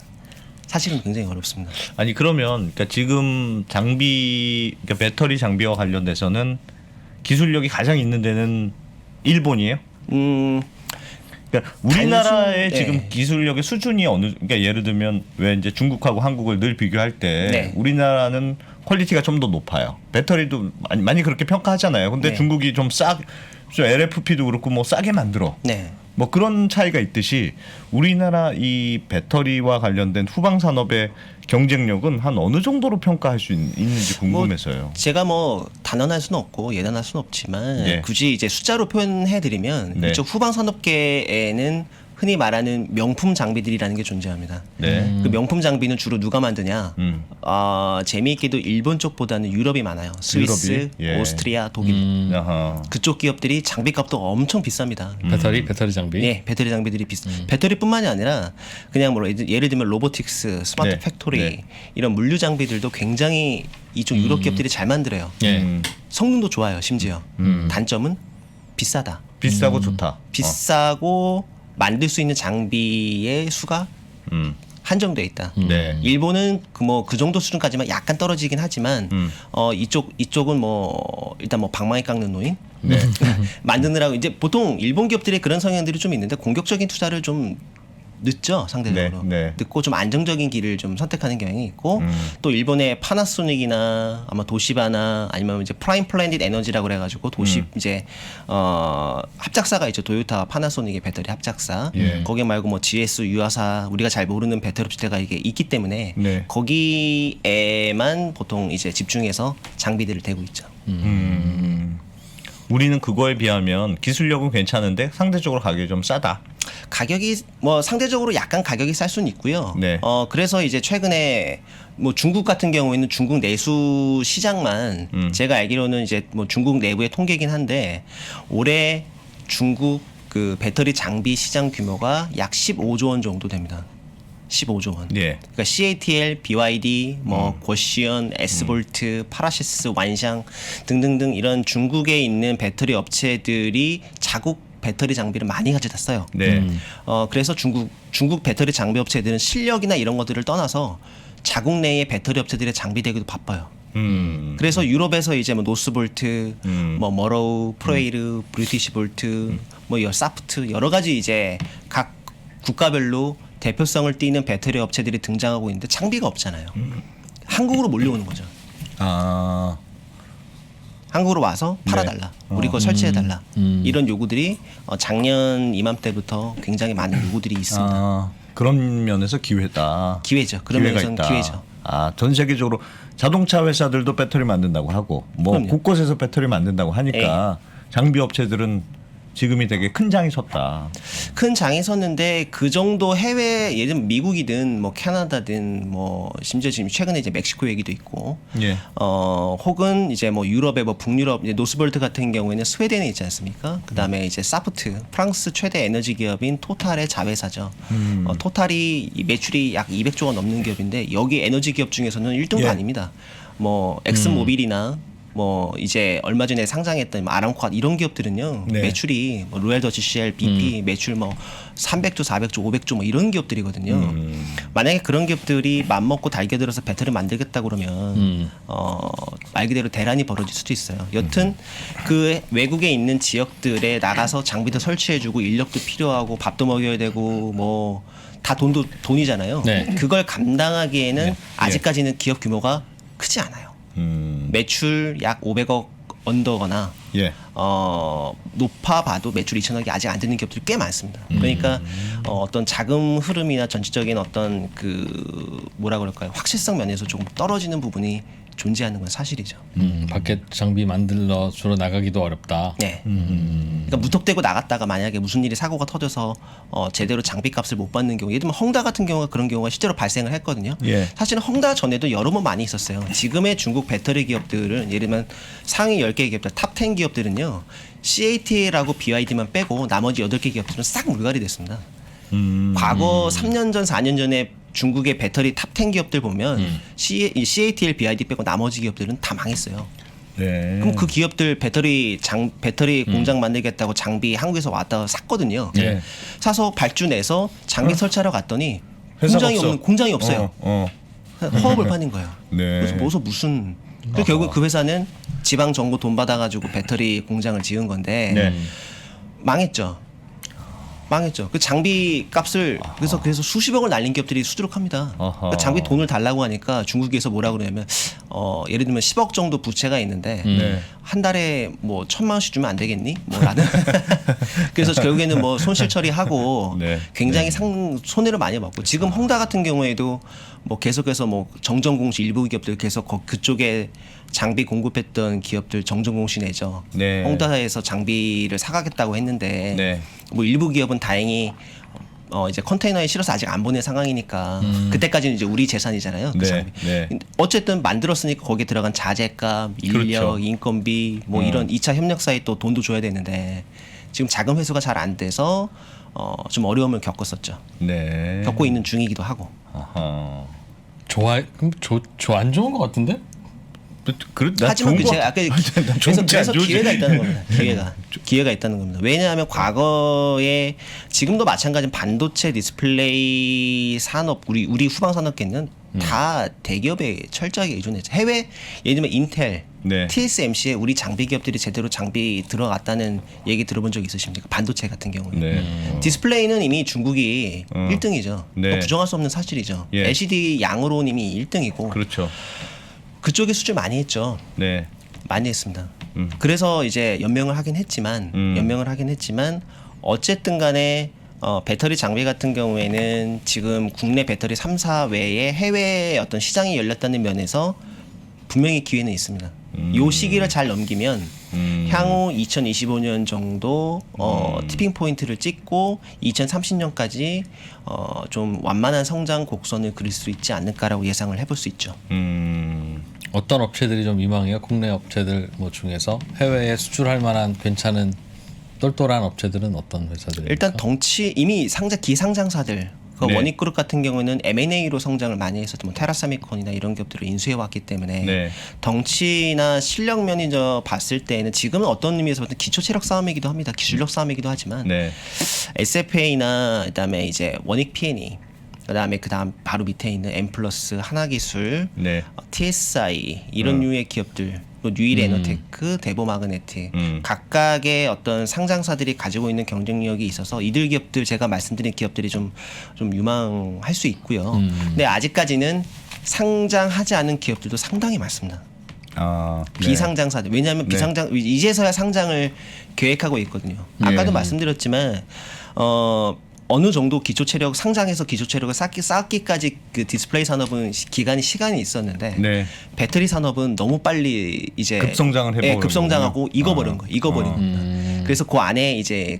사실은 굉장히 어렵습니다. 아니 그러면 그러니까 지금 장비 그러니까 배터리 장비와 관련돼서는 기술력이 가장 있는 데는 일본이에요? 그러니까 우리나라의 단순- 지금 네. 기술력의 수준이 어느 그러니까 예를 들면 왜 이제 중국하고 한국을 늘 비교할 때 네. 우리나라는 퀄리티가 좀 더 높아요. 배터리도 많이 그렇게 평가하잖아요. 근데 네. 중국이 좀 LFP도 그렇고 뭐 싸게 만들어. 네. 뭐 그런 차이가 있듯이 우리나라 이 배터리와 관련된 후방 산업의 경쟁력은 한 어느 정도로 평가할 수 있는지 궁금해서요. 제가 뭐 단언할 수는 없고 예단할 수는 없지만 네. 굳이 이제 숫자로 표현해 드리면 네. 이쪽 후방 산업계에는 흔히 말하는 명품 장비들이라는 게 존재합니다. 네. 그 명품 장비는 주로 누가 만드냐? 재미있게도 일본 쪽보다는 유럽이 많아요. 스위스, 유럽이? 예. 오스트리아, 독일. 아하. 그쪽 기업들이 장비값도 엄청 비쌉니다. 배터리 장비. 네, 배터리 장비들이 배터리뿐만이 아니라 그냥 뭐 예를 들면 로보틱스, 스마트 네. 팩토리 네. 이런 물류 장비들도 굉장히 이쪽 유럽 기업들이 잘 만들어요. 예. 성능도 좋아요, 심지어. 단점은 비싸다. 비싸고 좋다. 비싸고 만들 수 있는 장비의 수가 한정돼 있다. 네. 일본은 그 정도 수준까지만 약간 떨어지긴 하지만 이쪽은 뭐 일단 뭐 방망이 깎는 노인 네. 만드느라고 이제 보통 일본 기업들의 그런 성향들이 좀 있는데 공격적인 투자를 좀 늦죠 상대적으로 네, 네. 늦고 좀 안정적인 길을 좀 선택하는 경향이 있고 또 일본의 파나소닉이나 아마 도시바나 아니면 이제 프라임 플랜닛 에너지라고 그래가지고 이제 합작사가 있죠 도요타 파나소닉의 배터리 합작사 예. 거기 말고 뭐 GS 유아사 우리가 잘 모르는 배터리 업체가 이게 있기 때문에 네. 거기에만 보통 이제 집중해서 장비들을 대고 있죠. 우리는 그거에 비하면 기술력은 괜찮은데 상대적으로 가격이 좀 싸다. 가격이 뭐 상대적으로 약간 가격이 쌀 수는 있고요. 네. 그래서 이제 최근에 뭐 중국 같은 경우에는 중국 내수 시장만 제가 알기로는 이제 뭐 중국 내부의 통계긴 한데 올해 중국 그 배터리 장비 시장 규모가 약 15조 원 정도 됩니다. 15조 원. 예. 그러니까 CATL, BYD, 뭐 고시언, S볼트, 파라시스, 완샹 등등등 이런 중국에 있는 배터리 업체들이 자국 배터리 장비를 많이 가져다 써요. 네. 그래서 중국 배터리 장비 업체들은 실력이나 이런 것들을 떠나서 자국 내의 배터리 업체들의 장비 대기도 바빠요. 그래서 유럽에서 이제 뭐 노스볼트, 뭐 머로우, 프로에이르, 브리티시볼트, 뭐 사프트 여러 가지 이제 각 국가별로 대표성을 띠는 배터리 업체들이 등장하고 있는데 장비가 없잖아요. 한국으로 몰려오는 거죠. 아. 한국으로 와서 팔아달라. 우리 거 설치해달라. 이런 요구들이 작년 이맘때부터 굉장히 많은 요구들이 있습니다. 아, 그런 면에서 기회다. 기회죠. 그런 기회가 면에서는 있다. 기회죠. 아, 전 세계적으로 자동차 회사들도 배터리 만든다고 하고 뭐 그럼요. 곳곳에서 배터리 만든다고 하니까 장비 업체들은 지금이 되게 큰 장이 섰다. 큰 장이 섰는데 그 정도 해외 예를 들면 미국이든 뭐 캐나다든 뭐 심지어 지금 최근에 이제 멕시코 얘기도 있고 예. 혹은 이제 뭐 유럽의 뭐 북유럽 이제 노스볼트 같은 경우에는 스웨덴에 있지 않습니까? 그다음에 이제 사프트 프랑스 최대 에너지 기업인 토탈의 자회사죠. 토탈이 이 매출이 약 200조 원 넘는 기업인데 여기 에너지 기업 중에서는 1등도 예. 아닙니다. 뭐 엑슨모빌이나 뭐 이제 얼마 전에 상장했던 아람코 이런 기업들은요 네. 매출이 뭐 로얄 더치 쉘, BP 매출 뭐 300조, 400조, 500조 뭐 이런 기업들이거든요. 만약에 그런 기업들이 맘먹고 달겨들어서 배터리 만들겠다 그러면 말 그대로 대란이 벌어질 수도 있어요. 여튼 그 외국에 있는 지역들에 나가서 장비도 설치해주고 인력도 필요하고 밥도 먹여야 되고 뭐 다 돈이잖아요. 네. 그걸 감당하기에는 아직까지는 기업 규모가 크지 않아요. 매출 약 500억 언더거나 예. 높아봐도 매출 2천억이 아직 안 되는 기업들이 꽤 많습니다. 그러니까 어떤 자금 흐름이나 전체적인 어떤 그 뭐라 그럴까요? 확실성 면에서 조금 떨어지는 부분이 존재하는 건 사실이죠. 밖에 장비 만들러 주로 나가기도 어렵다. 네. 그러니까 무턱대고 나갔다가 만약에 무슨 일이 사고가 터져서 제대로 장비값을 못 받는 경우, 예를 들면 헝다 같은 경우가 그런 경우가 실제로 발생을 했거든요. 예. 사실은 헝다 전에도 여러 번 많이 있었어요. 지금의 중국 배터리 기업들은 예를 들면 상위 10개 기업들, 탑 10 기업들은요. CATL하고 BYD만 빼고 나머지 8개 기업들은 싹 물갈이 됐습니다. 과거 3년 전, 4년 전에 중국의 배터리 탑 10 기업들 보면 CATL, BYD 빼고 나머지 기업들은 다 망했어요. 네. 그럼 그 기업들 배터리 공장 만들겠다고 장비 한국에서 왔다가 샀거든요. 네. 사서 발주내서 장비 설치하러 갔더니 회사가 없어. 공장이 없어요. 허업을 파는 거예요. 네. 그래서 무슨 그래서 결국 그 회사는 지방 정부 돈 받아가지고 배터리 공장을 지은 건데 네. 망했죠. 그 장비 값을 그래서 수십억을 날린 기업들이 수두룩합니다. 그러니까 장비 돈을 달라고 하니까 중국에서 뭐라 그러냐면 예를 들면 10억 정도 부채가 있는데 네. 한 달에 뭐 1,000만 원씩 주면 안 되겠니? 뭐라는. 그래서 결국에는 뭐 손실 처리하고 네. 굉장히 손해를 많이 봤고 지금 헝다 같은 경우에도 뭐 계속해서 뭐 정전공시 일부 기업들 계속 그쪽에 장비 공급했던 기업들 정전공시 내죠. 네. 헝다에서 장비를 사가겠다고 했는데 네. 뭐 일부 기업은 다행히 이제 컨테이너에 실어서 아직 안 보낸 상황이니까 그때까지는 이제 우리 재산이잖아요. 그 네, 장비. 네. 어쨌든 만들었으니까 거기에 들어간 자재값, 인력, 그렇죠. 인건비 뭐 이런 2차 협력사에 또 돈도 줘야 되는데 지금 자금 회수가 잘 안 돼서 좀 어려움을 겪었었죠. 네. 겪고 있는 중이기도 하고. 아하. 안 좋은 것 같은데? 나 하지만 좋은 거 제가 아까 나 그래서 좋지. 기회가 있다는 겁니다. 기회가 있다는 겁니다. 왜냐하면 과거에 지금도 마찬가지인 반도체 디스플레이 산업 우리 후방 산업계는 다 대기업에 철저하게 의존했죠. 해외 예를 들면 인텔, 네. TSMC에 우리 장비 기업들이 제대로 장비 들어갔다는 얘기 들어본 적 있으십니까? 반도체 같은 경우는. 네. 디스플레이는 이미 중국이 1등이죠. 네. 부정할 수 없는 사실이죠. 예. LCD 양으로는 이미 1등이고 그렇죠. 그쪽에 수출 많이 했죠. 네. 많이 했습니다. 그래서 이제 연명을 하긴 했지만 어쨌든 간에 배터리 장비 같은 경우에는 지금 국내 배터리 3사 외에 해외에 어떤 시장이 열렸다는 면에서 분명히 기회는 있습니다. 요 시기를 잘 넘기면 향후 2025년 정도 티핑 포인트를 찍고 2030년까지 좀 완만한 성장 곡선을 그릴 수 있지 않을까라고 예상을 해볼 수 있죠. 어떤 업체들이 좀 미망해요? 국내 업체들 뭐 중에서 해외에 수출할 만한 괜찮은 똘똘한 업체들은 어떤 회사들입니까? 일단 덩치 이미 기상장사들 그 네. 원익그룹 같은 경우는 M&A로 성장을 많이 했었죠. 뭐 테라사미콘이나 이런 기업들을 인수해 왔기 때문에 네. 덩치나 실력 면에서 봤을 때는 지금은 어떤 의미에서 보면 기초 체력 싸움이기도 합니다. 기술력 싸움이기도 하지만 네. SFA나 그다음에 이제 원익 P&E 그다음 바로 밑에 있는 M+ 하나기술, 네. TSI 이런 류의 기업들, 또 뉴일 에너테크, 대보마그네틱 각각의 어떤 상장사들이 가지고 있는 경쟁력이 있어서 이들 기업들 제가 말씀드린 기업들이 좀 유망할 수 있고요. 근데 아직까지는 상장하지 않은 기업들도 상당히 많습니다. 네. 비상장사들 왜냐하면 네. 이제서야 상장을 계획하고 있거든요. 아까도 예. 말씀드렸지만 어느 정도 기초 체력 상장해서 기초 체력을 쌓기까지 그 디스플레이 산업은 시간이 있었는데 네. 배터리 산업은 너무 빨리 이제 급성장을 해버린 급성장하고 거군요. 익어버린 거예요. 익어버린 거예요. 그래서 그 안에 이제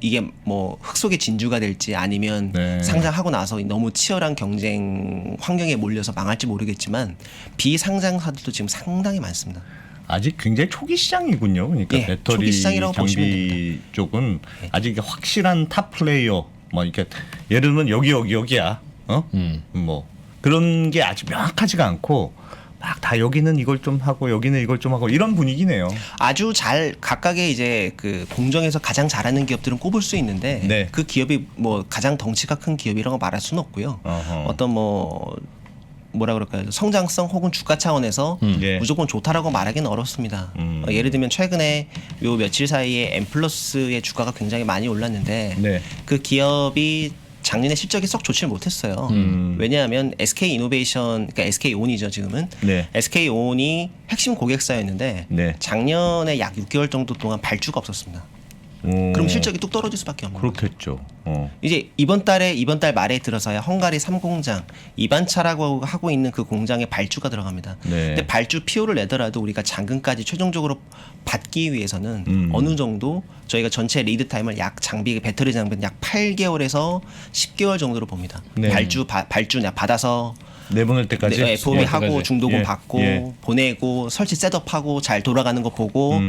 이게 뭐 흙 속의 진주가 될지 아니면 네. 상장하고 나서 너무 치열한 경쟁 환경에 몰려서 망할지 모르겠지만 비상장사들도 지금 상당히 많습니다. 아직 굉장히 초기 시장이군요. 그러니까 예, 배터리 초기 시장이라고 보시면 장비 쪽은 아직 확실한 탑 플레이어 뭐 이렇게 예를 들면 여기야. 뭐 그런 게 아직 명확하지가 않고 막 다 여기는 이걸 좀 하고 여기는 이걸 좀 하고 이런 분위기네요. 아주 잘 각각의 이제 그 공정에서 가장 잘하는 기업들은 꼽을 수 있는데 네. 그 기업이 뭐 가장 덩치가 큰 기업이라고 말할 수는 없고요. 어허. 어떤 뭐라 그럴까요? 성장성 혹은 주가 차원에서 예. 무조건 좋다라고 말하기는 어렵습니다. 예를 들면 최근에 요 며칠 사이에 M+의 주가가 굉장히 많이 올랐는데 네. 그 기업이 작년에 실적이 썩 좋지를 못했어요. 왜냐하면 SK 이노베이션, 그러니까 SK 온이죠 지금은. 네. SK 온이 핵심 고객사였는데 네. 작년에 약 6개월 정도 동안 발주가 없었습니다. 그럼 실적이 뚝 떨어질 수밖에 없는 거죠. 그렇겠죠. 이제 이번 달 말에 들어서야 헝가리 3공장 이반차라고 하고 있는 그 공장에 발주가 들어갑니다. 네. 근데 발주 PO를 내더라도 우리가 잔금까지 최종적으로 받기 위해서는 어느 정도 저희가 전체 리드 타임을 배터리 장비는 약 8개월에서 10개월 정도로 봅니다. 네. 발주 받아서 내보낼 때까지 FOB 하고 때까지. 중도금 예. 받고 예. 보내고 설치 셋업하고 잘 돌아가는 거 보고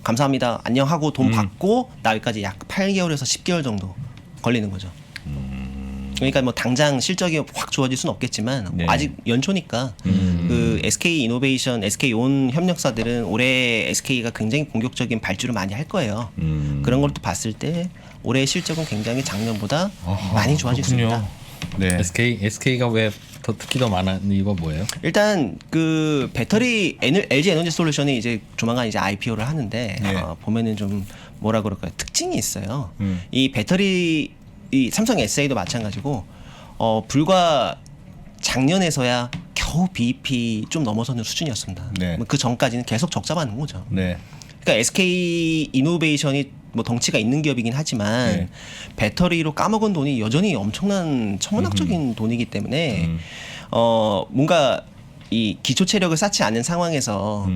감사합니다 안녕하고 돈 받고 나기까지 약 8개월에서 10개월 정도 걸리는 거죠. 그러니까 뭐 당장 실적이 확 좋아질 수는 없겠지만 네. 아직 연초니까 그 SK 이노베이션, SK 온 협력사들은 올해 SK가 굉장히 공격적인 발주를 많이 할 거예요. 그런 걸 또 봤을 때 올해 실적은 굉장히 작년보다 많이 좋아질 수 있다. 네. SK가 왜 더 특히 더 많은 이유가 뭐예요? 일단 그 배터리 LG 에너지 솔루션이 이제 조만간 이제 IPO를 하는데 네. 보면은 좀 뭐라 그럴까요? 특징이 있어요. 이 배터리 이 삼성 SA도 마찬가지고 불과 작년에서야 겨우 BEP 좀 넘어서는 수준이었습니다. 네. 그 전까지는 계속 적자 받는 거죠. 네. 그러니까 SK 이노베이션이 뭐 덩치가 있는 기업이긴 하지만 네. 배터리로 까먹은 돈이 여전히 엄청난 천문학적인 돈이기 때문에 뭔가 이 기초 체력을 쌓지 않은 상황에서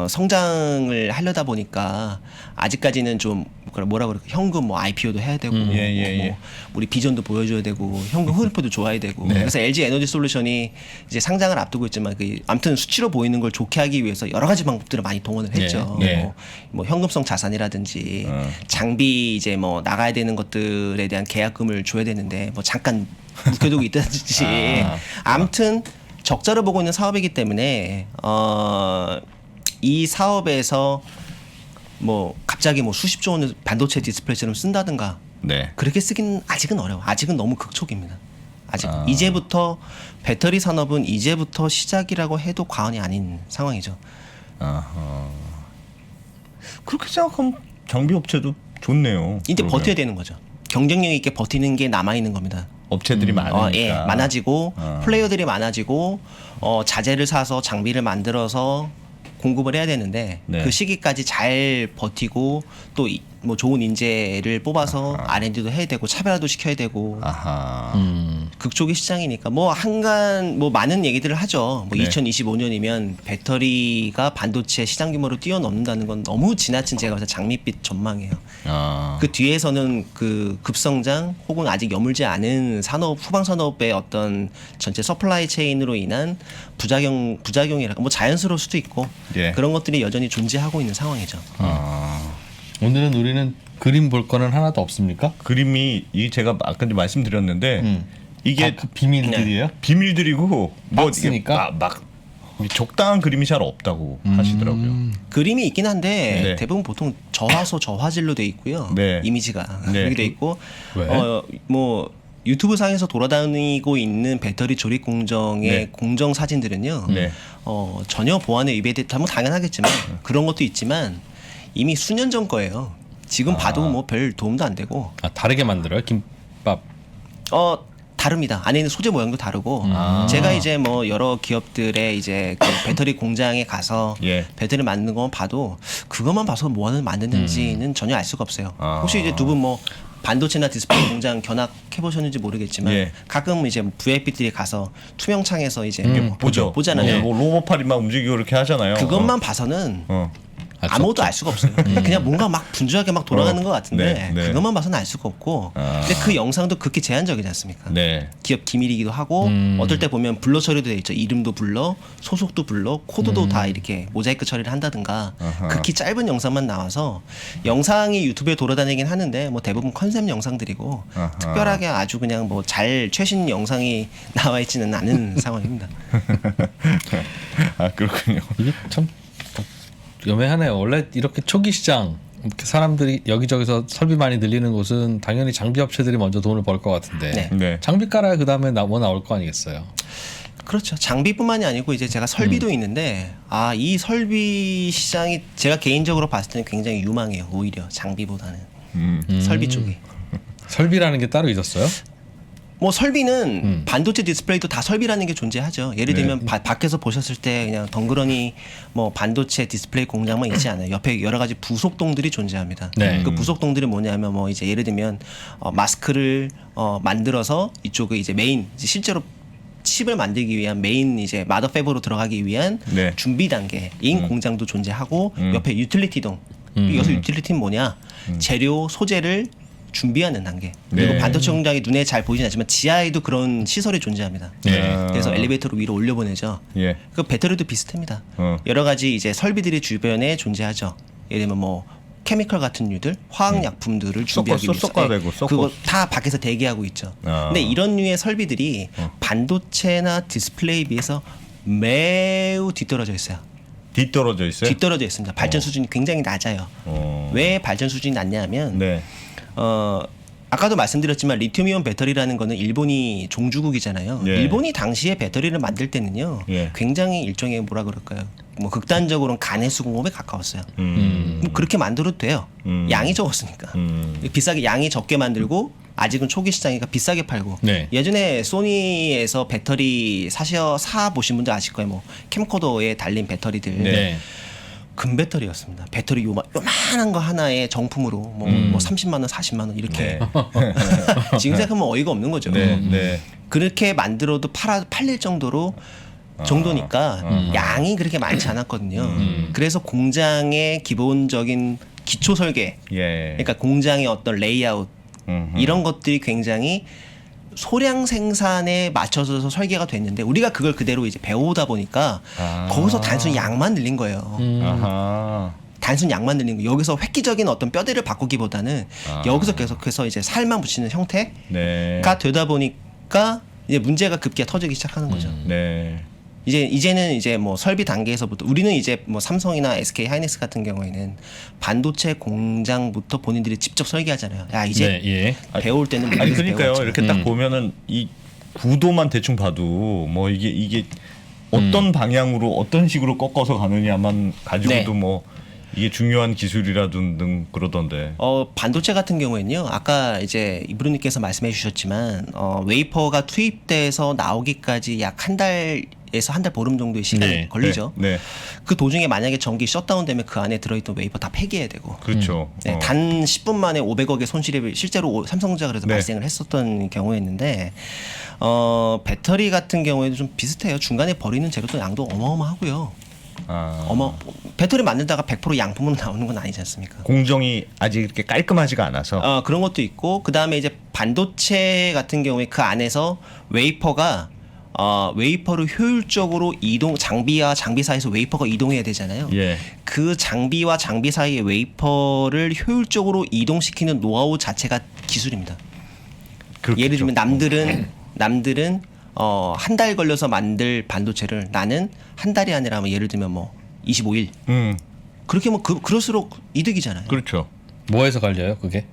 성장을 하려다 보니까 아직까지는 좀 뭐라 그럴까 현금 뭐 IPO도 해야 되고 예. 우리 비전도 보여줘야 되고 현금 흐름표도 좋아야 되고 그래서 LG 에너지 솔루션이 이제 상장을 앞두고 있지만 아무튼 수치로 보이는 걸 좋게 하기 위해서 여러 가지 방법들을 많이 동원을 했죠. 예. 뭐 현금성 자산이라든지 장비 이제 뭐 나가야 되는 것들에 대한 계약금을 줘야 되는데 뭐 잠깐 묵혀두고 있다든지 아무튼 적자를 보고 있는 사업이기 때문에 이 사업에서 뭐 갑자기 뭐 수십조 원을 반도체 디스플레이처럼 쓴다든가 네. 그렇게 쓰기는 아직은 어려워. 아직은 너무 극초기입니다. 아직 이제부터 배터리 산업은 이제부터 시작이라고 해도 과언이 아닌 상황이죠. 그렇게 생각하면 장비 업체도 좋네요. 이제 그러면. 버텨야 되는 거죠. 경쟁력 있게 버티는 게 남아 있는 겁니다. 업체들이 많으니까. 예, 많아지고 플레이어들이 많아지고 자재를 사서 장비를 만들어서 공급을 해야 되는데 네. 그 시기까지 잘 버티고 또 뭐 좋은 인재를 뽑아서 R&D도 해야 되고 차별화도 시켜야 되고 아하. 극초기 시장이니까 뭐 한간 뭐 많은 얘기들을 하죠. 뭐 네. 2025년이면 배터리가 반도체 시장 규모를 뛰어넘는다는 건 너무 지나친 제가 봐서 장밋빛 전망이에요. 아. 그 뒤에서는 그 급성장 혹은 아직 여물지 않은 산업 후방 산업의 어떤 전체 서플라이 체인으로 인한 부작용이랄까 뭐 자연스러울 수도 있고 예. 그런 것들이 여전히 존재하고 있는 상황이죠. 오늘은 우리는 그림 볼 거는 하나도 없습니까? 그림이 이 제가 아까 말씀드렸는데 이게 그 비밀들이에요? 비밀들이고 뭐 박스니까? 이게 막 적당한 그림이 잘 없다고 하시더라고요. 그림이 있긴 한데 네. 대부분 보통 저화소 저화질로 돼 있고요. 네. 이미지가 네. 그렇게 돼 있고 왜? 뭐 유튜브 상에서 돌아다니고 있는 배터리 조립 공정의 네. 공정 사진들은요. 네. 전혀 보안에 위배됐다면 당연하겠지만 그런 것도 있지만 이미 수년 전 거예요. 지금 봐도 뭐 별 도움도 안 되고 아, 다르게 만들어요? 김밥. 다릅니다. 안에 있는 소재 모양도 다르고 제가 이제 뭐 여러 기업들의 이제 그 배터리 공장에 가서 예. 배터리 만드는 것만 봐도 그것만 봐서 뭐 하는 만드는지는 전혀 알 수가 없어요. 아. 혹시 이제 두 분 뭐 반도체나 디스플레이 공장 견학해 보셨는지 모르겠지만 예. 가끔 이제 VIP들이 가서 투명 창에서 이제 보죠. 보잖아요. 뭐 로봇팔이 막 움직이고 이렇게 하잖아요. 그것만 봐서는 아무것도 알 수가 없어요. 그냥 뭔가 막 분주하게 막 돌아가는 것 같은데 네, 네. 그것만 봐서는 알 수가 없고 근데 그 영상도 극히 제한적이지 않습니까? 네. 기업 기밀이기도 하고 어떨 때 보면 블러 처리도 돼 있죠. 이름도 블러, 소속도 블러, 코드도 다 이렇게 모자이크 처리를 한다든가 아하. 극히 짧은 영상만 나와서 영상이 유튜브에 돌아다니긴 하는데 뭐 대부분 컨셉 영상들이고 아하. 특별하게 아주 그냥 뭐 잘 최신 영상이 나와 있지는 않은 상황입니다. 아 그렇군요. 이게 참 애매하네요. 원래 이렇게 초기 시장 이렇게 사람들이 여기저기서 설비 많이 늘리는 곳은 당연히 장비 업체들이 먼저 돈을 벌 것 같은데 네. 네. 장비 깔아야 그 다음에 뭐 나올 거 아니겠어요? 그렇죠. 장비뿐만이 아니고 이제 제가 설비도 있는데 이 설비 시장이 제가 개인적으로 봤을 때는 굉장히 유망해요. 오히려 장비보다는 설비 쪽이. 설비라는 게 따로 있었어요? 뭐 설비는 반도체 디스플레이도 다 설비라는 게 존재하죠. 예를 들면 밖에서 보셨을 때 그냥 덩그러니 뭐 반도체 디스플레이 공장만 있지 않아요. 옆에 여러 가지 부속동들이 존재합니다. 네. 그 부속동들이 뭐냐면 뭐 이제 예를 들면 마스크를 만들어서 이쪽에 이제 메인 이제 실제로 칩을 만들기 위한 메인 이제 마더 팹으로 들어가기 위한 네. 준비 단계인 공장도 존재하고 옆에 유틸리티동. 여기서 유틸리티는 뭐냐? 재료 소재를 준비하는 단계. 그리고 네. 반도체 공장이 눈에 잘 보이진 않지만 지하에도 그런 시설이 존재합니다. 네. 그래서 엘리베이터로 위로 올려보내죠. 예. 그 배터리도 비슷합니다. 어. 여러 가지 이제 설비들이 주변에 존재하죠. 예를 들면 뭐 케미컬 같은 류들, 화학약품들을 준비하기 위해서 섞어내고, 섞어. 그거 다 밖에서 대기하고 있죠. 아. 근데 이런 류의 설비들이 반도체나 디스플레이에 비해서 매우 뒤떨어져 있어요. 뒤떨어져 있어요? 뒤떨어져 있습니다. 발전 수준이 굉장히 낮아요. 왜 발전 수준이 낮냐면 네. 아까도 말씀드렸지만 리튬이온 배터리라는 거는 일본이 종주국이잖아요. 예. 일본이 당시에 배터리를 만들 때는요. 예. 굉장히 일종의 뭐라 그럴까요? 뭐 극단적으로는 간해수 공업에 가까웠어요. 음. 뭐 그렇게 만들어도 돼요. 양이 적었으니까. 비싸게 양이 적게 만들고 아직은 초기 시장이니까 비싸게 팔고. 네. 예전에 소니에서 배터리 사 보신 분들 아실 거예요. 뭐 캠코더에 달린 배터리들. 네. 금 배터리였습니다. 배터리 요만한 거 하나에 정품으로 뭐 30만 원, 40만 원 이렇게. 지금 생각하면 어이가 없는 거죠. 네. 네. 그렇게 만들어도 팔릴 정도로 정도니까 양이 그렇게 많지 않았거든요. 그래서 공장의 기본적인 기초 설계, 예. 그러니까 공장의 어떤 레이아웃 이런 것들이 굉장히 소량 생산에 맞춰서 설계가 됐는데 우리가 그걸 그대로 이제 배우다 보니까 거기서 단순히 양만 늘린 거예요. 아하. 단순 양만 늘린 거. 여기서 획기적인 어떤 뼈대를 바꾸기보다는 여기서 계속해서 이제 살만 붙이는 형태가 네. 되다 보니까 이제 문제가 급기야 터지기 시작하는 거죠. 네. 이제는 이제 뭐 설비 단계에서부터 우리는 이제 뭐 삼성이나 SK 하이닉스 같은 경우에는 반도체 공장부터 본인들이 직접 설계하잖아요. 야 이제 네, 예. 배울 때는 아니 미국에서 그러니까요. 배웠잖아. 이렇게 딱 보면은 이 구도만 대충 봐도 뭐 이게 어떤 방향으로 어떤 식으로 꺾어서 가느냐만 가지고도 네. 뭐 이게 중요한 기술이라든 그러던데. 반도체 같은 경우에는요. 아까 이제 이브루님께서 말씀해 주셨지만 웨이퍼가 투입돼서 나오기까지 약 한 달 한 달 보름 정도의 시간이 네. 걸리죠. 네. 그 도중에 만약에 전기 셧다운되면 그 안에 들어있던 웨이퍼 다 폐기해야 되고. 그렇죠. 네, 단 10분 만에 500억의 손실이 실제로 삼성전자 그래서 네. 발생을 했었던 경우였는데 배터리 같은 경우에도 좀 비슷해요. 중간에 버리는 재료도 양도 어마어마하고요. 배터리 만들다가 100% 양품으로 나오는 건 아니지 않습니까? 공정이 아직 이렇게 깔끔하지가 않아서. 그런 것도 있고 그 다음에 이제 반도체 같은 경우에 그 안에서 웨이퍼를 효율적으로 장비와 장비 사이에서 웨이퍼가 이동해야 되잖아요. 예. 그 장비와 장비 사이의 웨이퍼를 효율적으로 이동시키는 노하우 자체가 기술입니다. 그렇겠죠. 예를 들면 남들은 한 달 걸려서 만들 반도체를 나는 한 달이 아니라 뭐 예를 들면 뭐 25일 그렇게 하면 그럴수록 이득이잖아요. 그렇죠. 뭐에서 갈려요 그게?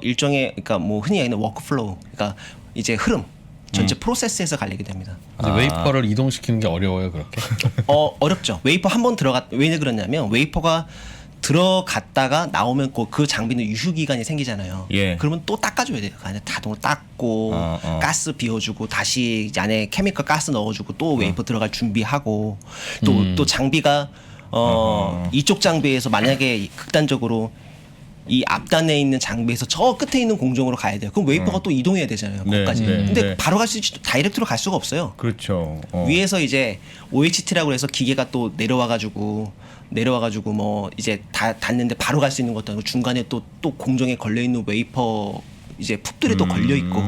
일종의 그러니까 뭐 흔히 얘기하는 워크플로우, 그러니까 이제 흐름 전체 프로세스에서 갈리게 됩니다. 근데 웨이퍼를 이동시키는 게 어려워요 그렇게? 어렵죠. 웨이퍼 한 번 왜 그러냐면 웨이퍼가 들어갔다가 나오면 그 장비는 유휴 기간이 생기잖아요. 예. 그러면 또 닦아줘야 돼요. 그 안에 자동으로 닦고 가스 비워주고 다시 이제 안에 케미컬 가스 넣어주고 또 웨이퍼 들어갈 준비하고 또 장비가 이쪽 장비에서 만약에 극단적으로 이 앞단에 있는 장비에서 저 끝에 있는 공정으로 가야 돼요. 그럼 웨이퍼가 또 이동해야 되잖아요. 네, 거기까지. 네, 근데 네. 바로 갈 수 있지 다이렉트로 갈 수가 없어요. 그렇죠. 위에서 이제 OHT라고 해서 기계가 또 내려와가지고 뭐 이제 다 닿는데 바로 갈 수 있는 것도 아니고 중간에 또 공정에 걸려 있는 웨이퍼 이제 푹들이 또 걸려 있고